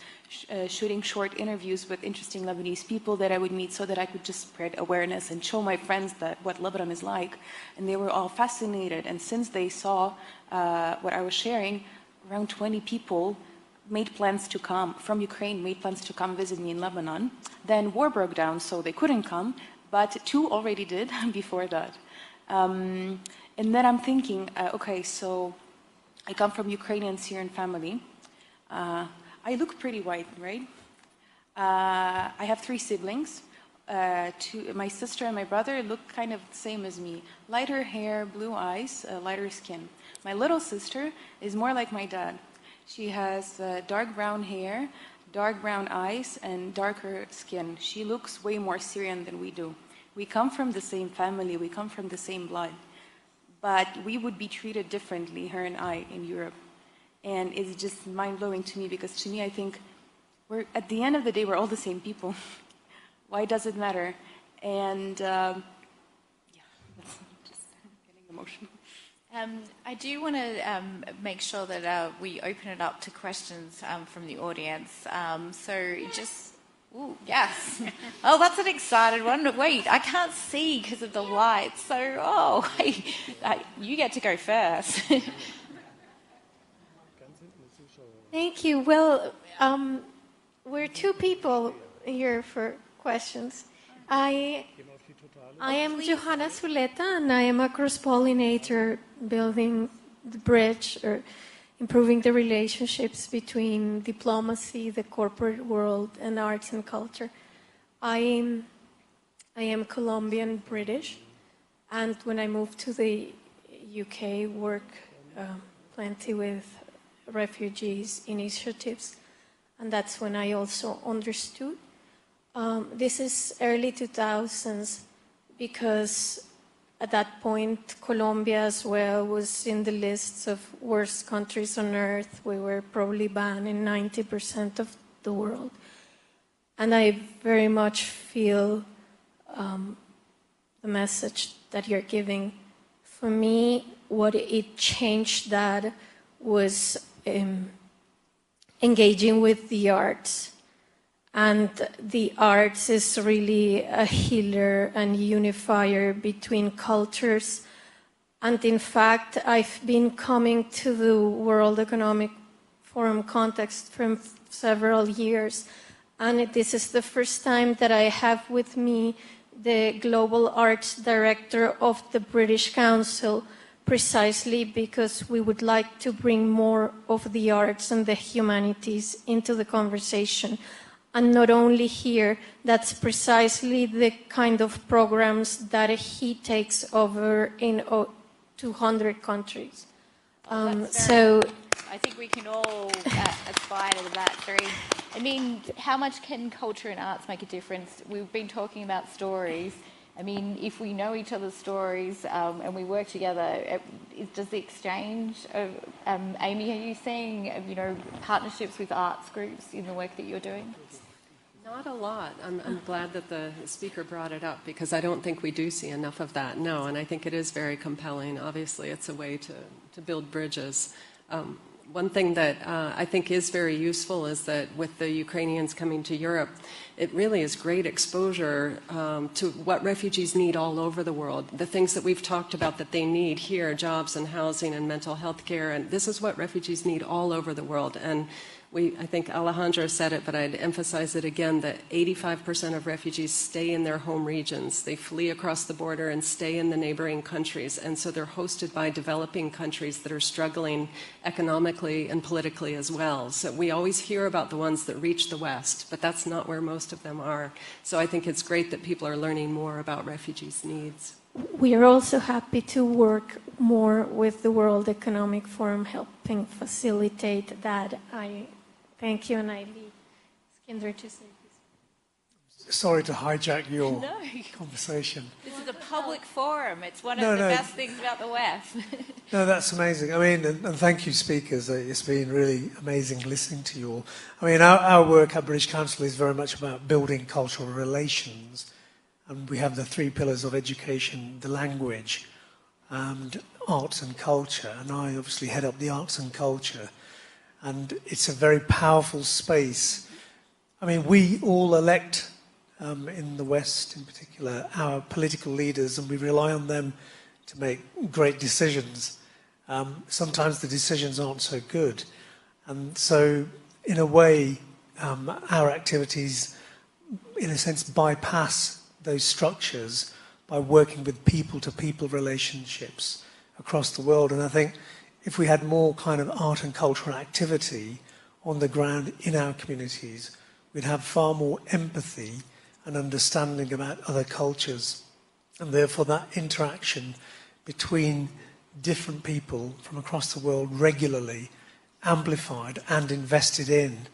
shooting short interviews with interesting Lebanese people that I would meet so that I could just spread awareness and show my friends what Lebanon is like. And they were all fascinated. And since they saw what I was sharing, around 20 people made plans to come from Ukraine, made plans to come visit me in Lebanon. Then war broke down, so they couldn't come, but 2 already did before that. And then I'm thinking, okay, so I come from Ukrainian Syrian family. I look pretty white, right? I have 3 siblings. My sister and my brother look kind of the same as me. Lighter hair, blue eyes, lighter skin. My little sister is more like my dad. She has dark brown hair, dark brown eyes, and darker skin. She looks way more Syrian than we do. We come from the same family, we come from the same blood. But we would be treated differently, her and I, in Europe. And it's just mind-blowing to me because to me, I think, at the end of the day, we're all the same people. Why does it matter? And yeah, that's just getting emotional. I do want to make sure that we open it up to questions from the audience. So just, ooh, yes. Oh, that's an excited one. Wait, I can't see because of the lights. So, you get to go first. Thank you. Well, we're 2 people here for questions. I am Johanna Zuleta, and I am a cross-pollinator building the bridge or improving the relationships between diplomacy, the corporate world, and arts and culture. I am Colombian British, and when I moved to the UK, work plenty with refugees initiatives, and that's when I also understood. This is early 2000s because at that point, Colombia as well was in the lists of worst countries on earth. We were probably banned in 90% of the world. And I very much feel the message that you're giving. For me, what it changed that was engaging with the arts. And the arts is really a healer and unifier between cultures. And in fact, I've been coming to the World Economic Forum context for several years. And this is the first time that I have with me the Global Arts Director of the British Council, precisely because we would like to bring more of the arts and the humanities into the conversation. And not only here, that's precisely the kind of programs that he takes over in 200 countries. So I think we can all aspire to that dream. I mean, how much can culture and arts make a difference? We've been talking about stories. I mean, if we know each other's stories and we work together, does the exchange of, Amy, are you seeing, partnerships with arts groups in the work that you're doing? Not a lot. I'm glad that the speaker brought it up because I don't think we do see enough of that. No, and I think it is very compelling. Obviously, it's a way to build bridges. One thing that I think is very useful is that with the Ukrainians coming to Europe, it really is great exposure to what refugees need all over the world. The things that we've talked about that they need here, jobs and housing and mental health care, and this is what refugees need all over the world. And I think Alejandro said it, but I'd emphasize it again, that 85% of refugees stay in their home regions. They flee across the border and stay in the neighboring countries. And so they're hosted by developing countries that are struggling economically and politically as well. So we always hear about the ones that reach the West, but that's not where most of them are. So I think it's great that people are learning more about refugees' needs. we are also happy to work more with the World Economic Forum, helping facilitate that. I thank you, and I leave Skinder to say this. Sorry to hijack your conversation. This is a public forum. It's one of the best things about the West. No, that's amazing. I mean, and thank you, speakers. It's been really amazing listening to you all. I mean, our work at British Council is very much about building cultural relations. And we have the 3 pillars of education, the language, and arts and culture. And I obviously head up the arts and culture. And it's a very powerful space. I mean, we all elect, in the West in particular, our political leaders, and we rely on them to make great decisions. Sometimes the decisions aren't so good. And so, in a way, our activities, in a sense, bypass those structures by working with people-to-people relationships across the world. And I think if we had more kind of art and cultural activity on the ground in our communities, we'd have far more empathy and understanding about other cultures. And therefore that interaction between different people from across the world regularly amplified and invested in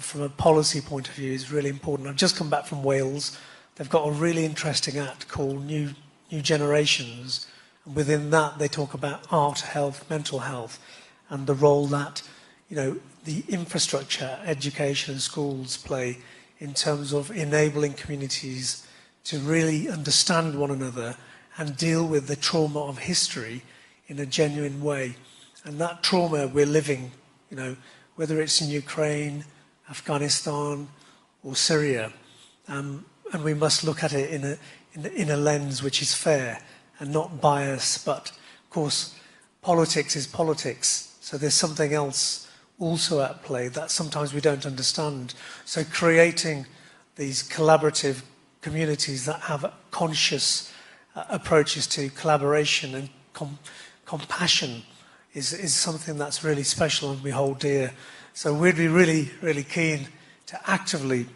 from a policy point of view is really important. I've just come back from Wales. They've got a really interesting act called New Generations. And within that, they talk about art, health, mental health, and the role that, you know, the infrastructure, education and schools play in terms of enabling communities to really understand one another and deal with the trauma of history in a genuine way. And that trauma we're living, you know, whether it's in Ukraine, Afghanistan, or Syria, and we must look at it in a lens which is fair and not biased. But of course, politics is politics. So there's something else also at play that sometimes we don't understand. So creating these collaborative communities that have conscious approaches to collaboration and compassion is something that's really special and we hold dear. So we'd be really, really keen to actively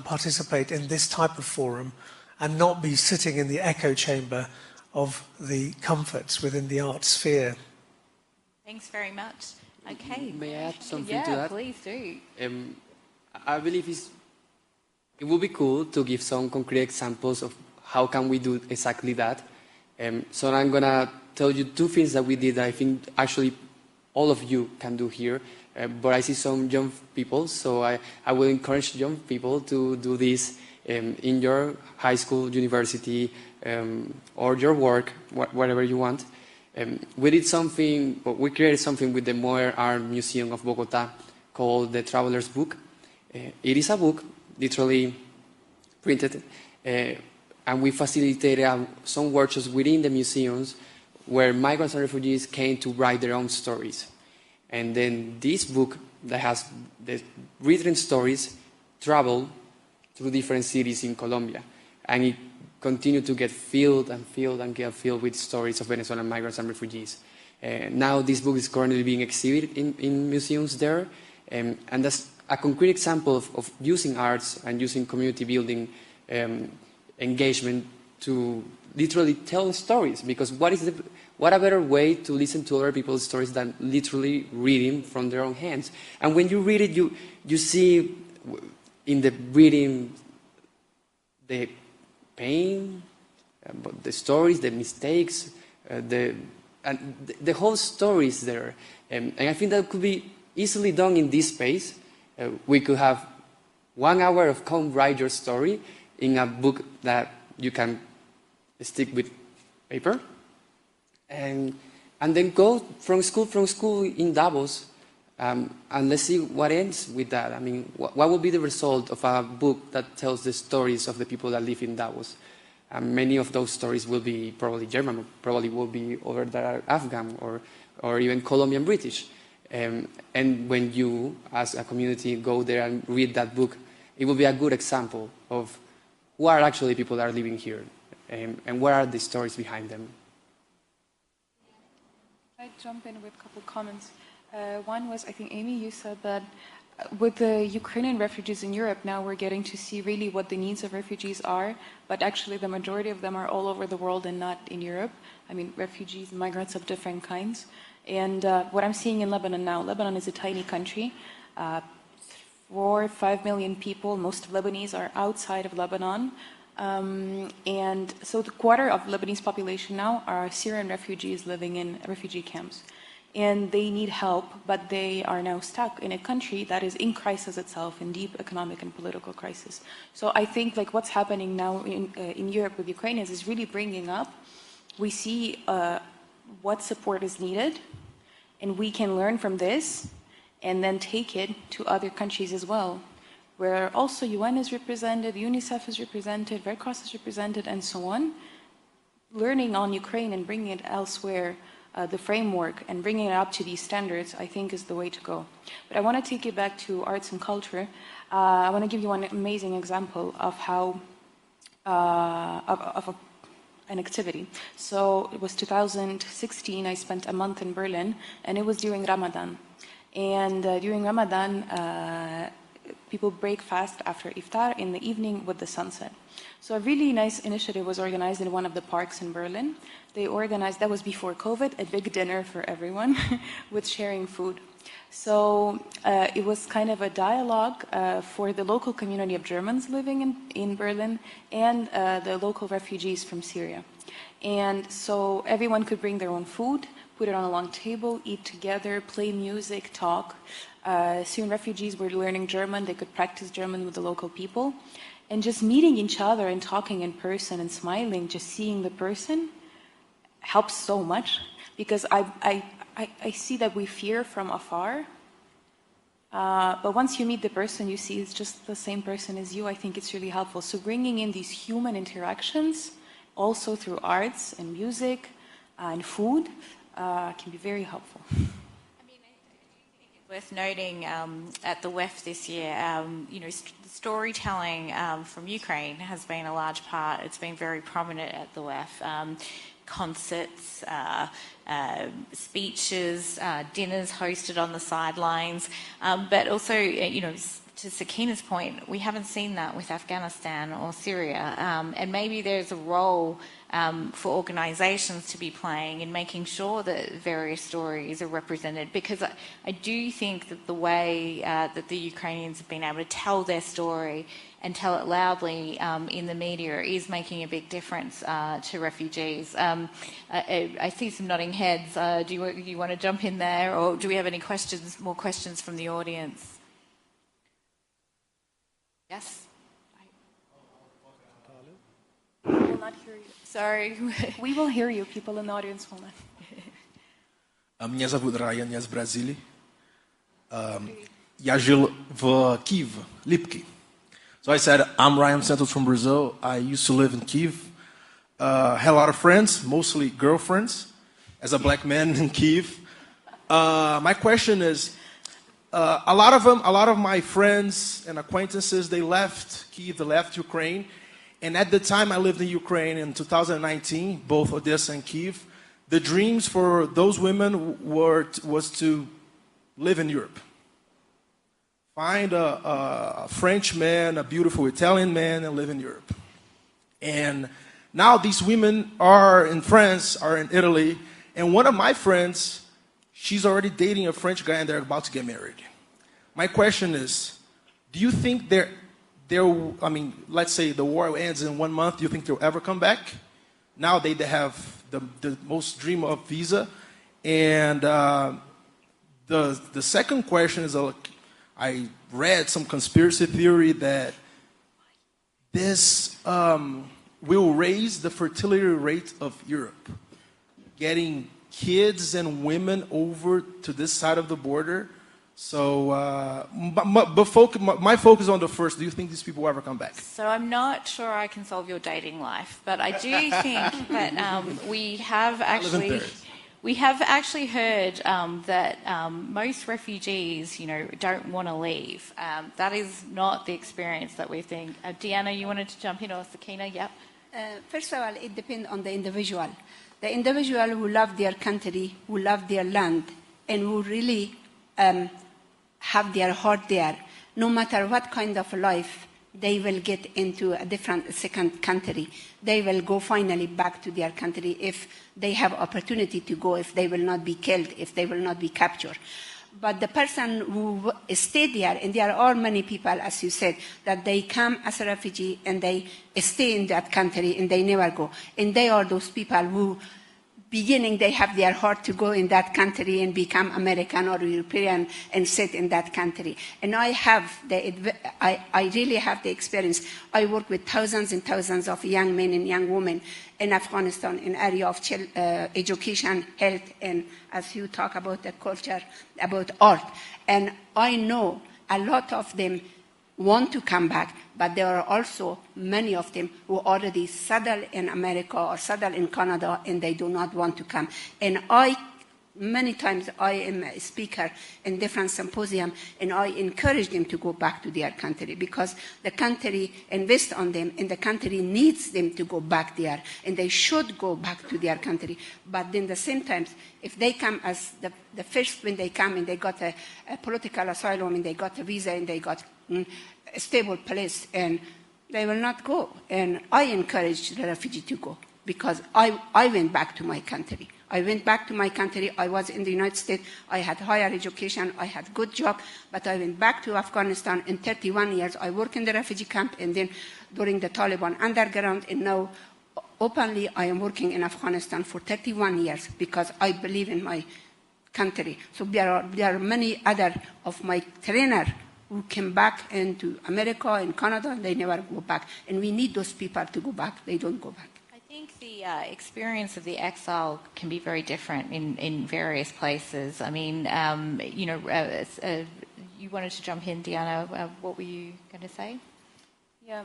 participate in this type of forum and not be sitting in the echo chamber of the comforts within the art sphere. Thanks very much. Okay. May I add something to that? Yeah, please do. I believe it would be cool to give some concrete examples of how can we do exactly that. So I'm going to tell you 2 things that we did that I think actually all of you can do here. But I see some young people, so I will encourage young people to do this in your high school, university, or your work, whatever you want. We created something with the Modern Art Museum of Bogota called the Traveler's Book. It is a book, literally printed, and we facilitated some workshops within the museums where migrants and refugees came to write their own stories. And then this book that has the written stories traveled through different cities in Colombia. And it continue to get filled with stories of Venezuelan migrants and refugees. Now this book is currently being exhibited in museums there, and that's a concrete example of using arts and using community building engagement to literally tell stories, because what a better way to listen to other people's stories than literally reading from their own hands. And when you read it, you see in the reading the pain, the stories, the mistakes, the whole story is there. And I think that could be easily done in this space. We could have 1 hour of come write your story in a book that you can stick with paper, and then go from school in Davos, and let's see what ends with that. I mean, what will be the result of a book that tells the stories of the people that live in Davos? Many of those stories will be probably German, probably will be over there Afghan or even Colombian British. And when you, as a community, go there and read that book, it will be a good example of who are actually people that are living here, and what are the stories behind them. I'd jump in with a couple comments. One was, I think, Amy, you said that with the Ukrainian refugees in Europe, now we're getting to see really what the needs of refugees are, but actually the majority of them are all over the world and not in Europe. I mean, refugees, migrants of different kinds. And what I'm seeing in Lebanon now, Lebanon is a tiny country. 4 or 5 million people, most of Lebanese are outside of Lebanon. And so the quarter of Lebanese population now are Syrian refugees living in refugee camps. And they need help, but they are now stuck in a country that is in crisis itself, in deep economic and political crisis. So I think like what's happening now in Europe with Ukrainians is really bringing up, we see what support is needed, and we can learn from this and then take it to other countries as well, where also UN is represented, UNICEF is represented, Red Cross is represented, and so on. Learning on Ukraine and bringing it elsewhere, the framework, and bringing it up to these standards, I think is the way to go. But I want to take it back to arts and culture. I want to give you one amazing example of how, an activity. So it was 2016, I spent a month in Berlin, and it was during Ramadan. And during Ramadan, people break fast after iftar in the evening with the sunset. So a really nice initiative was organized in one of the parks in Berlin. They organized, that was before COVID, a big dinner for everyone with sharing food. So it was kind of a dialogue for the local community of Germans living in Berlin and the local refugees from Syria. And so everyone could bring their own food, put it on a long table, eat together, play music, talk. Syrian refugees were learning German. They could practice German with the local people. And just meeting each other and talking in person and smiling, just seeing the person helps so much, because I see that we fear from afar. But once you meet the person, you see it's just the same person as you. I think it's really helpful. So bringing in these human interactions, also through arts and music and food, can be very helpful. Worth noting at the WEF this year, storytelling from Ukraine has been a large part. It's been very prominent at the WEF. Concerts, speeches, dinners hosted on the sidelines, but also, to Sakina's point, we haven't seen that with Afghanistan or Syria, and maybe there's a role for organisations to be playing in making sure that various stories are represented, because I do think that the way that the Ukrainians have been able to tell their story and tell it loudly in the media is making a big difference to refugees. I see some nodding heads. Do you want to jump in there, or do we have any more questions from the audience? Yes? We will not hear you. Sorry. We will hear you, people in the audience will not. Меня зовут Райан, я из Бразилии. Я жил в Kyiv, Lipki. So I said, I'm Ryan Santos from Brazil. I used to live in Kyiv. Had a lot of friends, mostly girlfriends, as a black man in Kyiv. My question is, a lot of my friends and acquaintances, they left Kyiv, they left Ukraine, And at the time I lived in Ukraine in 2019, both Odessa and Kyiv, the dreams for those women was to live in Europe. Find a French man, a beautiful Italian man, and live in Europe. And now these women are in France, are in Italy, and one of my friends, she's already dating a French guy and they're about to get married. My question is, do you think I mean, let's say the war ends in 1 month, do you think they'll ever come back? Now they have the most dream of visa. And the second question is, I read some conspiracy theory that this will raise the fertility rate of Europe, getting kids and women over to this side of the border. So my focus on the first, do you think these people will ever come back? So I'm not sure I can solve your dating life, but I do think that we have actually heard that most refugees, don't want to leave. That is not the experience that we think. Deanna, you wanted to jump in, or Sakina? Yep. First of all, it depends on the individual. The individual who love their country, who love their land, and who really have their heart there, no matter what kind of life they will get into a different second country, they will go finally back to their country if they have opportunity to go, if they will not be killed, if they will not be captured. But the person who stay there, and there are many people, as you said, that they come as a refugee and they stay in that country and they never go. And they are those people who, beginning, they have their heart to go in that country and become American or European and sit in that country. And I really have the experience. I work with thousands and thousands of young men and young women in Afghanistan in area of education, health, and as you talk about the culture, about art. And I know a lot of them want to come back, but there are also many of them who already settled in America or settled in Canada and they do not want to come. And many times I am a speaker in different symposiums and I encourage them to go back to their country because the country invests on them and the country needs them to go back there and they should go back to their country. But then the same time, if they come as the first, when they come and they got a political asylum and they got a visa and they got a stable place, and they will not go. And I encourage the refugee to go because I went back to my country. I went back to my country. I was in the United States. I had higher education. I had good job. But I went back to Afghanistan in 31 years. I worked in the refugee camp and then during the Taliban underground. And now openly I am working in Afghanistan for 31 years because I believe in my country. So there are many other of my trainers who came back into America and Canada, and they never go back. And we need those people to go back. They don't go back. I think the experience of the exile can be very different in various places. I mean, you wanted to jump in, Diana. What were you going to say? Yeah,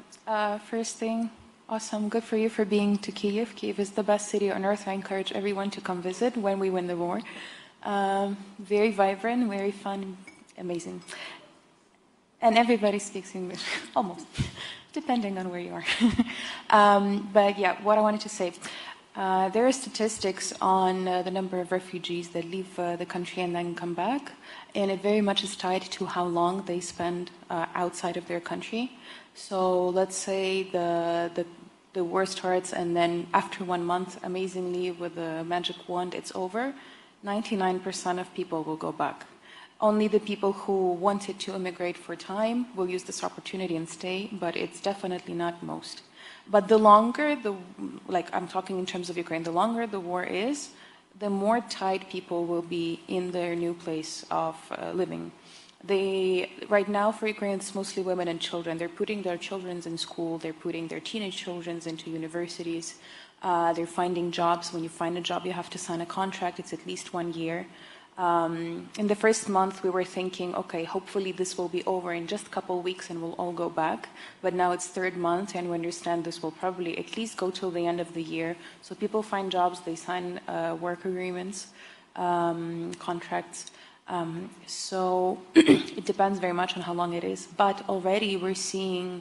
first thing, awesome. Good for you for being to Kyiv. Kyiv is the best city on earth. I encourage everyone to come visit when we win the war. Very vibrant, very fun, amazing. And everybody speaks English, almost, depending on where you are. But yeah, what I wanted to say, there are statistics on the number of refugees that leave the country and then come back, and it very much is tied to how long they spend outside of their country. So let's say the war starts, and then after 1 month, amazingly, with a magic wand, it's over. 99% of people will go back. Only the people who wanted to immigrate for time will use this opportunity and stay, but it's definitely not most. But the longer, I'm talking in terms of Ukraine, the longer the war is, the more tied people will be in their new place of living. Right now for Ukraine, it's mostly women and children. They're putting their children in school, they're putting their teenage children into universities, they're finding jobs. When you find a job, you have to sign a contract. It's at least 1 year. In the first month, we were thinking, okay, hopefully this will be over in just a couple of weeks and we'll all go back. But now it's third month, and we understand this will probably at least go till the end of the year. So people find jobs, they sign work agreements, contracts. So it depends very much on how long it is. But already we're seeing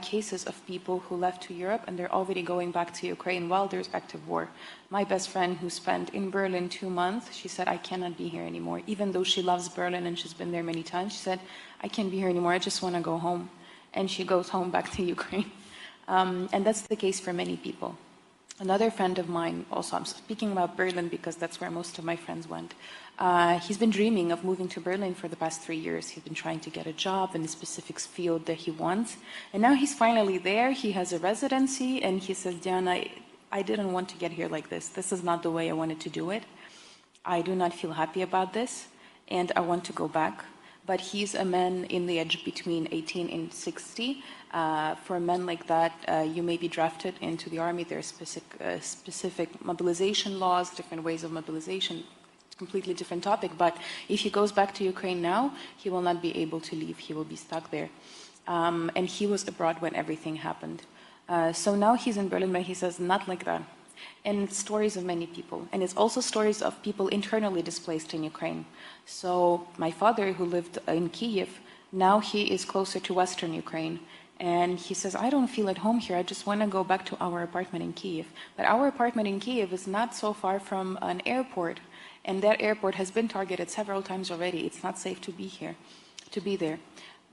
cases of people who left to Europe and they're already going back to Ukraine while there's active war. My best friend who spent in Berlin 2 months, she said, I cannot be here anymore. Even though she loves Berlin and she's been there many times, she said, I can't be here anymore, I just want to go home. And she goes home back to Ukraine. And that's the case for many people. Another friend of mine, also I'm speaking about Berlin because that's where most of my friends went. He's been dreaming of moving to Berlin for the past 3 years. He's been trying to get a job in the specific field that he wants. And now he's finally there. He has a residency and he says, Diana, I didn't want to get here like this. This is not the way I wanted to do it. I do not feel happy about this and I want to go back. But he's a man in the age between 18 and 60. For men like that, you may be drafted into the army. There are specific mobilization laws, different ways of mobilization. Completely different topic, but if he goes back to Ukraine now, he will not be able to leave. He will be stuck there. And he was abroad when everything happened. So now he's in Berlin, but he says, not like that. And it's stories of many people. And it's also stories of people internally displaced in Ukraine. So my father, who lived in Kyiv, now he is closer to Western Ukraine. And he says, I don't feel at home here. I just want to go back to our apartment in Kyiv. But our apartment in Kyiv is not so far from an airport. And that airport has been targeted several times already. It's not safe to be here, to be there.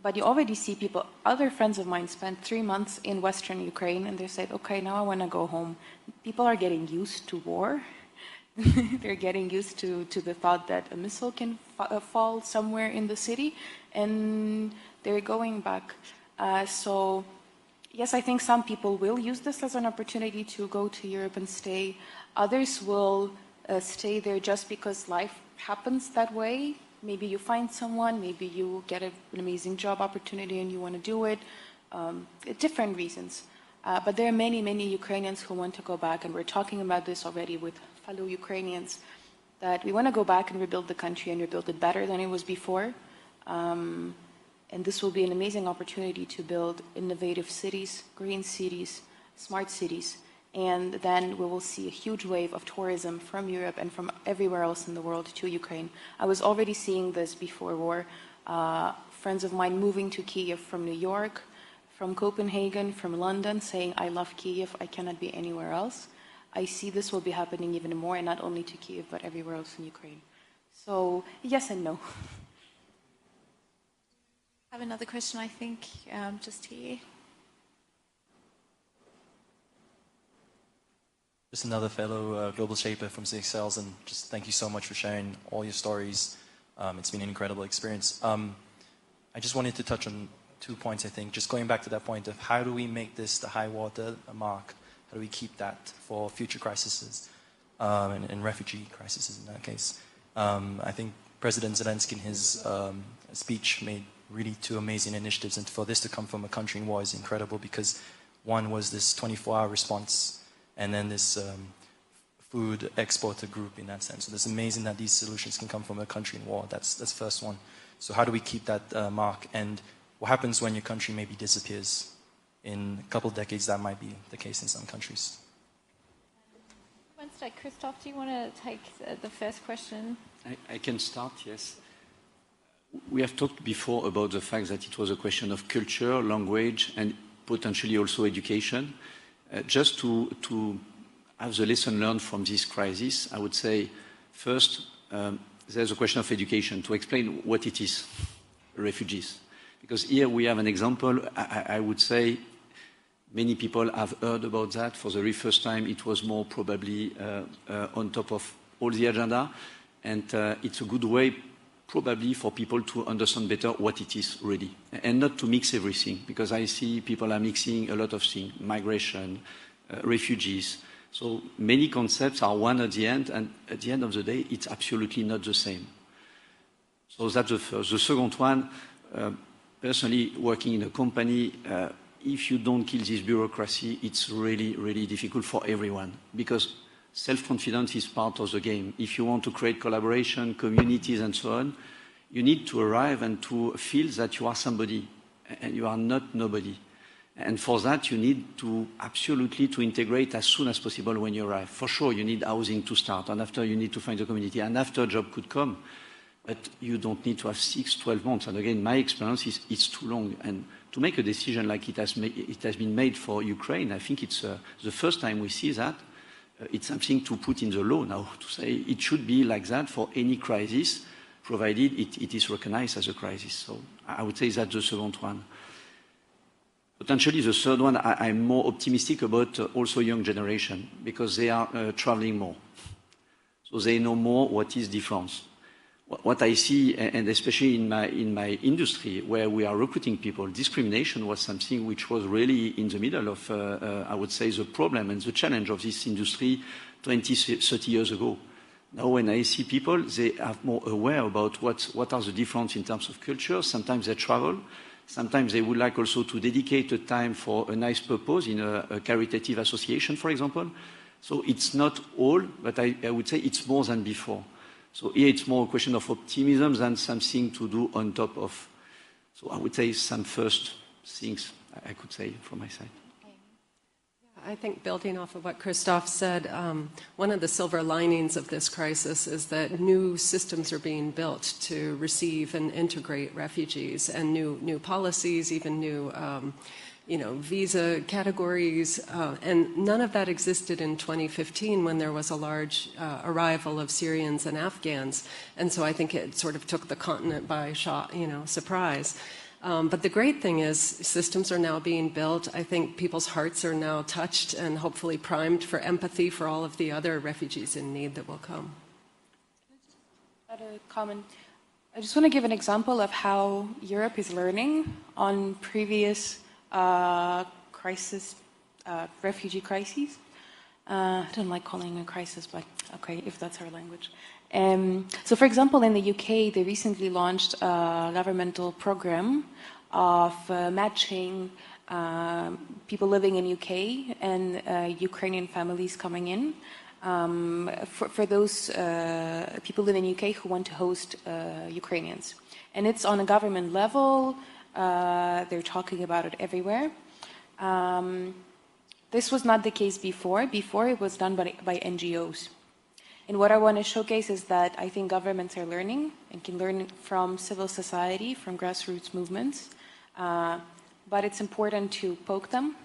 But you already see people, other friends of mine spent 3 months in Western Ukraine and they said, okay, now I want to go home. People are getting used to war. They're getting used to the thought that a missile can fall somewhere in the city and they're going back. So yes, I think some people will use this as an opportunity to go to Europe and stay. Others will stay there just because life happens that way. Maybe you find someone, maybe you get an amazing job opportunity and you want to do it. Different reasons. But there are many, many Ukrainians who want to go back, and we're talking about this already with fellow Ukrainians, that we want to go back and rebuild the country and rebuild it better than it was before. And this will be an amazing opportunity to build innovative cities, green cities, smart cities. And then we will see a huge wave of tourism from Europe and from everywhere else in the world to Ukraine. I was already seeing this before war. Friends of mine moving to Kyiv from New York, from Copenhagen, from London, saying, I love Kyiv, I cannot be anywhere else. I see this will be happening even more, and not only to Kyiv, but everywhere else in Ukraine. So, yes and no. I have another question, I think, just here. Just another fellow global shaper from CXLs, and just thank you so much for sharing all your stories. It's been an incredible experience. I just wanted to touch on 2 points, I think. Just going back to that point of how do we make this the high water mark? How do we keep that for future crises and refugee crises in that case? I think President Zelensky in his speech made really 2 amazing initiatives, and for this to come from a country in war is incredible, because one was this 24-hour response, and then this food exporter group in that sense. So it's amazing that these solutions can come from a country in war. That's the first one. So how do we keep that mark? And what happens when your country maybe disappears? In a couple of decades, that might be the case in some countries. Wednesday, Christoph, do you want to take the first question? I can start, yes. We have talked before about the fact that it was a question of culture, language, and potentially also education. Just to have the lesson learned from this crisis, I would say, first, there's a question of education, to explain what it is, refugees. Because here we have an example, I would say, many people have heard about that. For the very first time, it was more probably on top of all the agenda. And it's a good way, probably, for people to understand better what it is really. And not to mix everything, because I see people are mixing a lot of things, migration, refugees. So many concepts are one at the end, and at the end of the day, it's absolutely not the same. So that's the first. The second one, personally, working in a company, if you don't kill this bureaucracy, it's really, really difficult for everyone, because self-confidence is part of the game. If you want to create collaboration, communities, and so on, you need to arrive and to feel that you are somebody, and you are not nobody. And for that, you need to absolutely to integrate as soon as possible when you arrive. For sure, you need housing to start, and after you need to find a community, and after a job could come. But you don't need to have 6, 12 months. And again, my experience is it's too long. And to make a decision like it has been made for Ukraine. I think it's the first time we see that. It's something to put in the law now, to say it should be like that for any crisis, provided it is recognized as a crisis. So I would say that's the second one. Potentially the third one, I'm more optimistic about also young generation, because they are traveling more. So they know more what is difference. What I see, and especially in my industry, where we are recruiting people, discrimination was something which was really in the middle of, I would say, the problem and the challenge of this industry 20, 30 years ago. Now when I see people, they are more aware about what are the differences in terms of culture. Sometimes they travel. Sometimes they would like also to dedicate a time for a nice purpose in a caritative association, for example. So it's not all, but I would say it's more than before. So here it's more a question of optimism than something to do on top of. So I would say some first things I could say from my side. I think building off of what Christophe said, one of the silver linings of this crisis is that new systems are being built to receive and integrate refugees, and new policies, even new visa categories, and none of that existed in 2015 when there was a large arrival of Syrians and Afghans. And so I think it sort of took the continent by surprise. But the great thing is systems are now being built. I think people's hearts are now touched and hopefully primed for empathy for all of the other refugees in need that will come. Add a comment. I just want to give an example of how Europe is learning on previous refugee crises. I don't like calling it a crisis, but okay, if that's our language. So for example, in the UK, they recently launched a governmental program of matching people living in UK and Ukrainian families coming in for those people living in UK who want to host Ukrainians. And it's on a government level. They're talking about it everywhere. This was not the case before. Before, it was done by NGOs. And what I want to showcase is that I think governments are learning and can learn from civil society, from grassroots movements. But it's important to poke them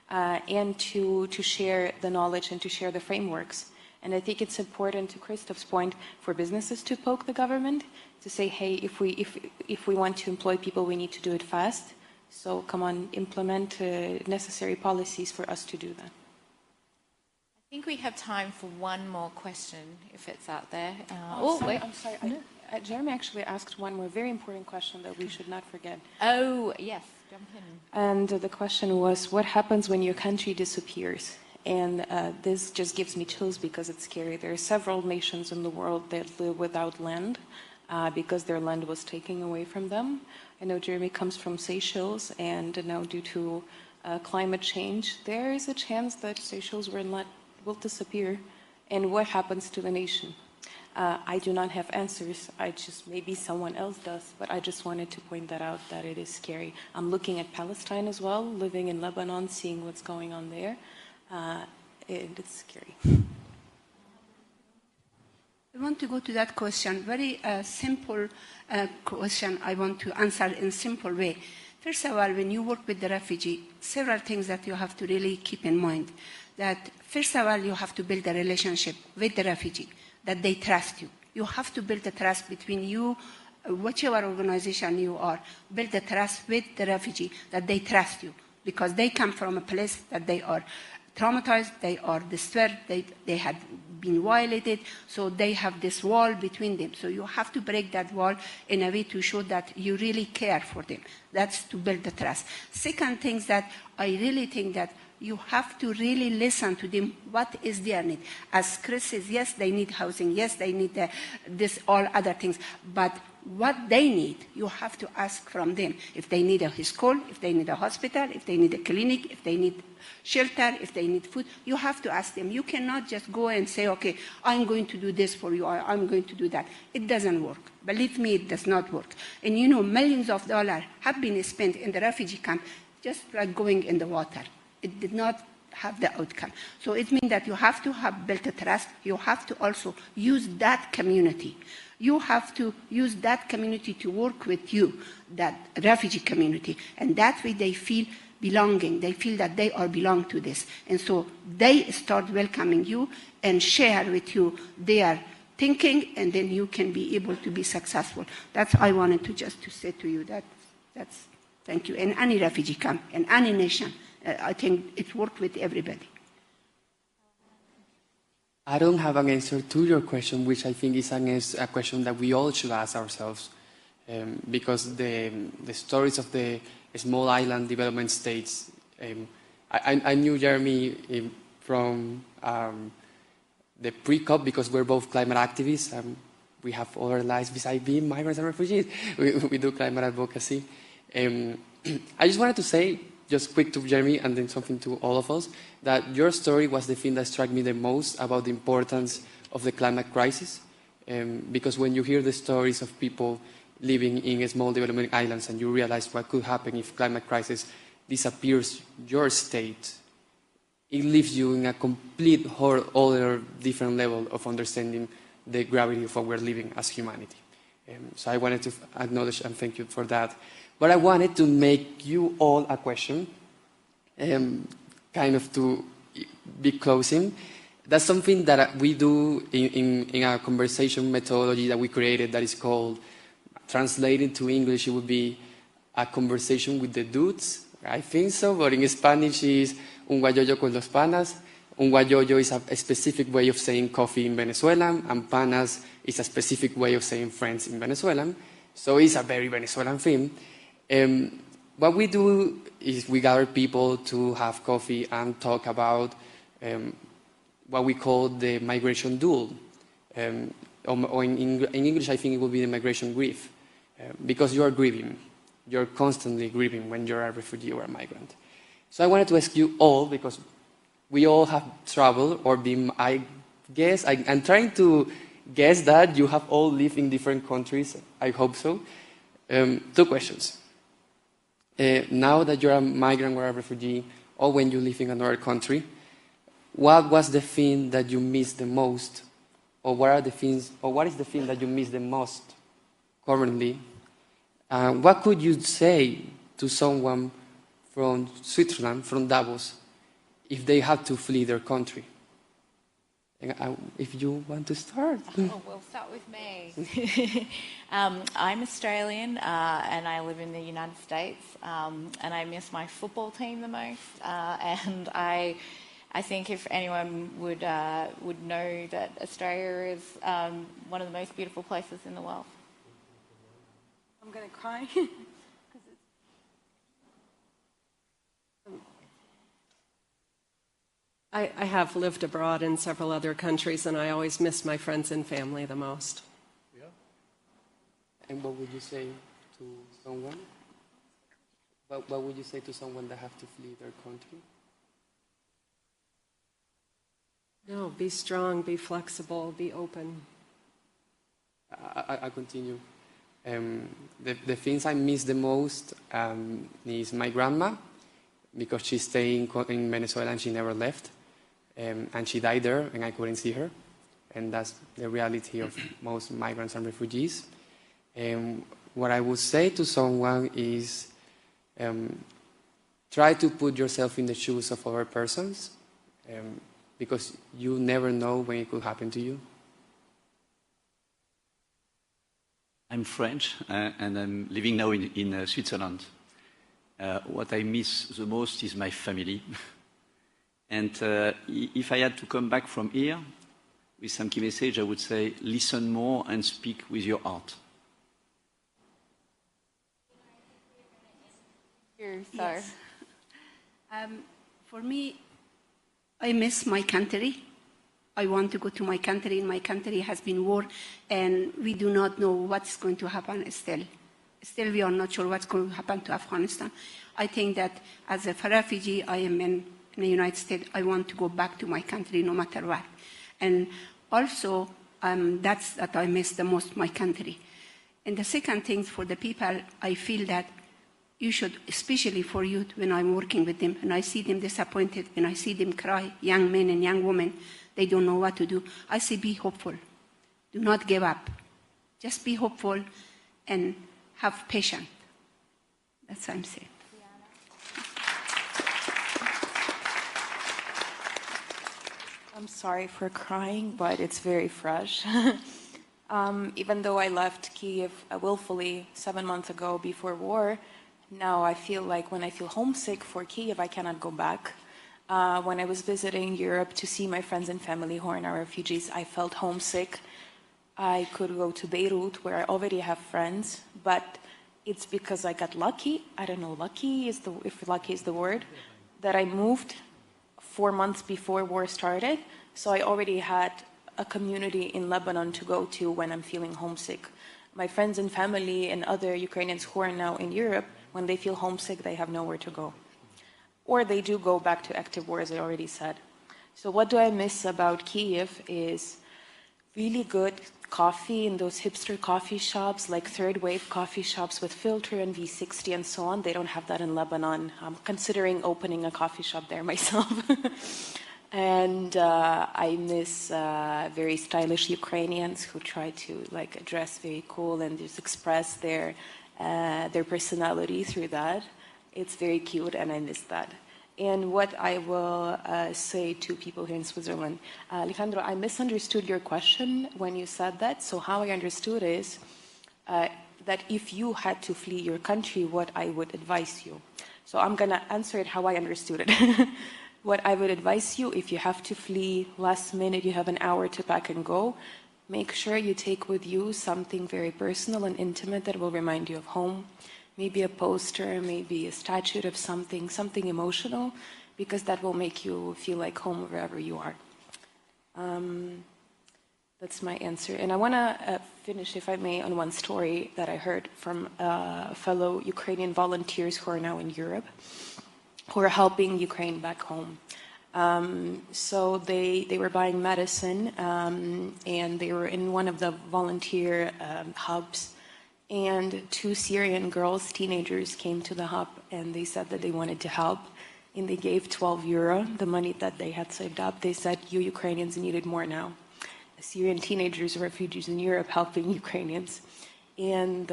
and to share the knowledge and to share the frameworks. And I think it's important, to Christophe's point, for businesses to poke the government, to say, hey, if we want to employ people, we need to do it fast. So come on, implement necessary policies for us to do that. I think we have time for one more question, if it's out there. Wait, I'm sorry. Jeremy actually asked one more very important question that we should not forget. Oh, yes, jump in. And the question was, what happens when your country disappears? And this just gives me chills because it's scary. There are several nations in the world that live without land because their land was taken away from them. I know Jeremy comes from Seychelles, and now due to climate change, there is a chance that Seychelles will disappear. And what happens to the nation? I do not have answers. Maybe someone else does, but I just wanted to point that out, that it is scary. I'm looking at Palestine as well, living in Lebanon, seeing what's going on there. It's scary. I want to go to that question. Very simple question I want to answer in a simple way. First of all, when you work with the refugee, several things that you have to really keep in mind. That first of all, you have to build a relationship with the refugee, that they trust you. You have to build a trust between you, whichever organization you are, build a trust with the refugee, that they trust you, because they come from a place that they are traumatized, they are disturbed, they have been violated, so they have this wall between them. So you have to break that wall in a way to show that you really care for them. That's to build the trust. Second thing that I really think that you have to really listen to them. What is their need? As Chris says, yes, they need housing. Yes, they need this, all other things. But what they need, you have to ask from them. If they need a school, if they need a hospital, if they need a clinic, if they need shelter, if they need food, you have to ask them. You cannot just go and say, okay, I'm going to do this for you, or I'm going to do that. It doesn't work. Believe me, it does not work. And you know, millions of dollars have been spent in the refugee camp just like going in the water. It did not have the outcome. So it means that you have to have built a trust. You have to also use that community. You have to use that community to work with you, that refugee community. And that way they feel belonging. They feel that they are belong to this. And so they start welcoming you and share with you their thinking, and then you can be able to be successful. That's I wanted to just to say to you. That's thank you. And any refugee camp, and any nation, I think it worked with everybody. I don't have an answer to your question, which I think is a question that we all should ask ourselves, because the stories of the small island development states, I knew Jeremy from the pre-COP because we're both climate activists. We have other lives besides being migrants and refugees. We do climate advocacy. I just wanted to say, just quick to Jeremy and then something to all of us, that your story was the thing that struck me the most about the importance of the climate crisis. Because when you hear the stories of people living in small developing islands and you realize what could happen if climate crisis disappears your state, it leaves you in a complete other different level of understanding the gravity of what we're living as humanity. So I wanted to acknowledge and thank you for that. But I wanted to make you all a question, kind of to be closing. That's something that we do in our conversation methodology that we created that is called, translated to English, it would be a conversation with the dudes. I think so, but in Spanish is un guayoyo con los panas. Un guayoyo is a specific way of saying coffee in Venezuelan, and panas is a specific way of saying friends in Venezuelan. So it's a very Venezuelan thing. What we do is we gather people to have coffee and talk about what we call the migration duel. Or in English, I think it would be the migration grief. Because you are grieving. You're constantly grieving when you're a refugee or a migrant. So I wanted to ask you all, because we all have traveled or been, I guess, I'm trying to guess that you have all lived in different countries. I hope so. 2 questions. Now that you're a migrant or a refugee, or when you live in another country, what was the thing that you missed the most? Or what is the thing that you miss the most currently? What could you say to someone from Switzerland, from Davos, if they had to flee their country? If you want to start. Oh, we'll start with me. I'm Australian and I live in the United States, and I miss my football team the most. And I think if anyone would know that Australia is one of the most beautiful places in the world. I'm going to cry. I have lived abroad in several other countries, and I always miss my friends and family the most. Yeah. And what would you say to someone? What would you say to someone that have to flee their country? No, be strong, be flexible, be open. I continue. The things I miss the most is my grandma, because she stayed in Venezuela and she never left. And she died there, and I couldn't see her. And that's the reality of most migrants and refugees. What I would say to someone is try to put yourself in the shoes of other persons, because you never know when it could happen to you. I'm French, and I'm living now in Switzerland. What I miss the most is my family. And if I had to come back from here with some key message, I would say, listen more and speak with your heart. Yes. For me, I miss my country. I want to go to my country. In my country has been war, and we do not know what's going to happen still. Still, we are not sure what's going to happen to Afghanistan. I think that as a refugee, I am in the United States. I want to go back to my country no matter what. And also, that's that I miss the most, my country. And the second thing for the people, I feel that You should, especially for youth, when I'm working with them and I see them disappointed, when I see them cry, young men and young women, they don't know what to do. I say, be hopeful. Do not give up. Just be hopeful and have patience. That's what I'm saying. I'm sorry for crying, but it's very fresh. Even though I left Kiev willfully 7 months ago before war, now I feel like when I feel homesick for Kiev, I cannot go back. When I was visiting Europe to see my friends and family who are now refugees, I felt homesick. I could go to Beirut, where I already have friends, but it's because I got lucky. I don't know, if lucky is the word, that I moved 4 months before war started. So I already had a community in Lebanon to go to when I'm feeling homesick. My friends and family and other Ukrainians who are now in Europe, when they feel homesick, they have nowhere to go. Or they do go back to active war, as I already said. So what do I miss about Kiev is really good coffee in those hipster coffee shops, like third wave coffee shops with filter and V60 and so on. They don't have that in Lebanon. I'm considering opening a coffee shop there myself. And I miss very stylish Ukrainians who try to like dress very cool and just express their personality through that. It's very cute, and I miss that. And what I will say to people here in Switzerland, Alejandro, I misunderstood your question when you said that. So how I understood is that if you had to flee your country, what I would advise you. So I'm going to answer it how I understood it. What I would advise you, if you have to flee last minute, you have an hour to pack and go, make sure you take with you something very personal and intimate that will remind you of home. Maybe a poster, maybe a statue of something emotional, because that will make you feel like home wherever you are. That's my answer. And I want to finish, if I may, on one story that I heard from fellow Ukrainian volunteers who are now in Europe, who are helping Ukraine back home. So they were buying medicine, and they were in one of the volunteer hubs. And 2 Syrian girls, teenagers, came to the hub and they said that they wanted to help. And they gave €12, the money that they had saved up. They said, you Ukrainians need it more now. The Syrian teenagers, refugees in Europe, helping Ukrainians. And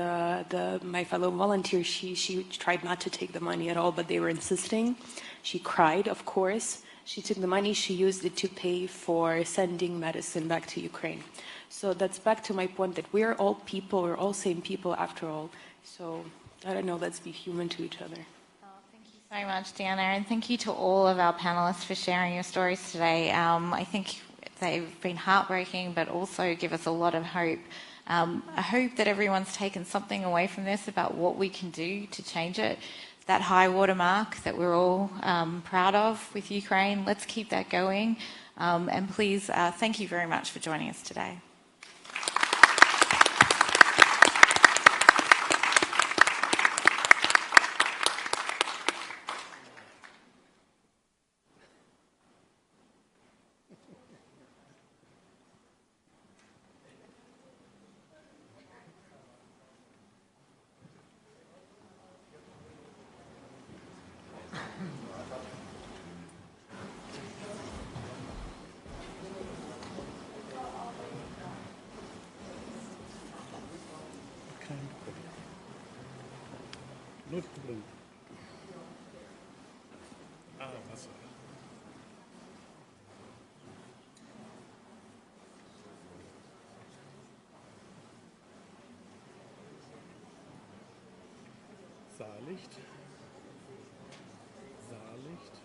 my fellow volunteer, she tried not to take the money at all, but they were insisting. She cried, of course. She took the money, she used it to pay for sending medicine back to Ukraine. So that's back to my point that we're all people, we're all same people after all. So, I don't know, let's be human to each other. Thank you so much, Diana, and thank you to all of our panelists for sharing your stories today. I think they've been heartbreaking, but also give us a lot of hope. I hope that everyone's taken something away from this about what we can do to change it. That high water mark that we're all proud of with Ukraine, let's keep that going. And please, thank you very much for joining us today. Saarlicht.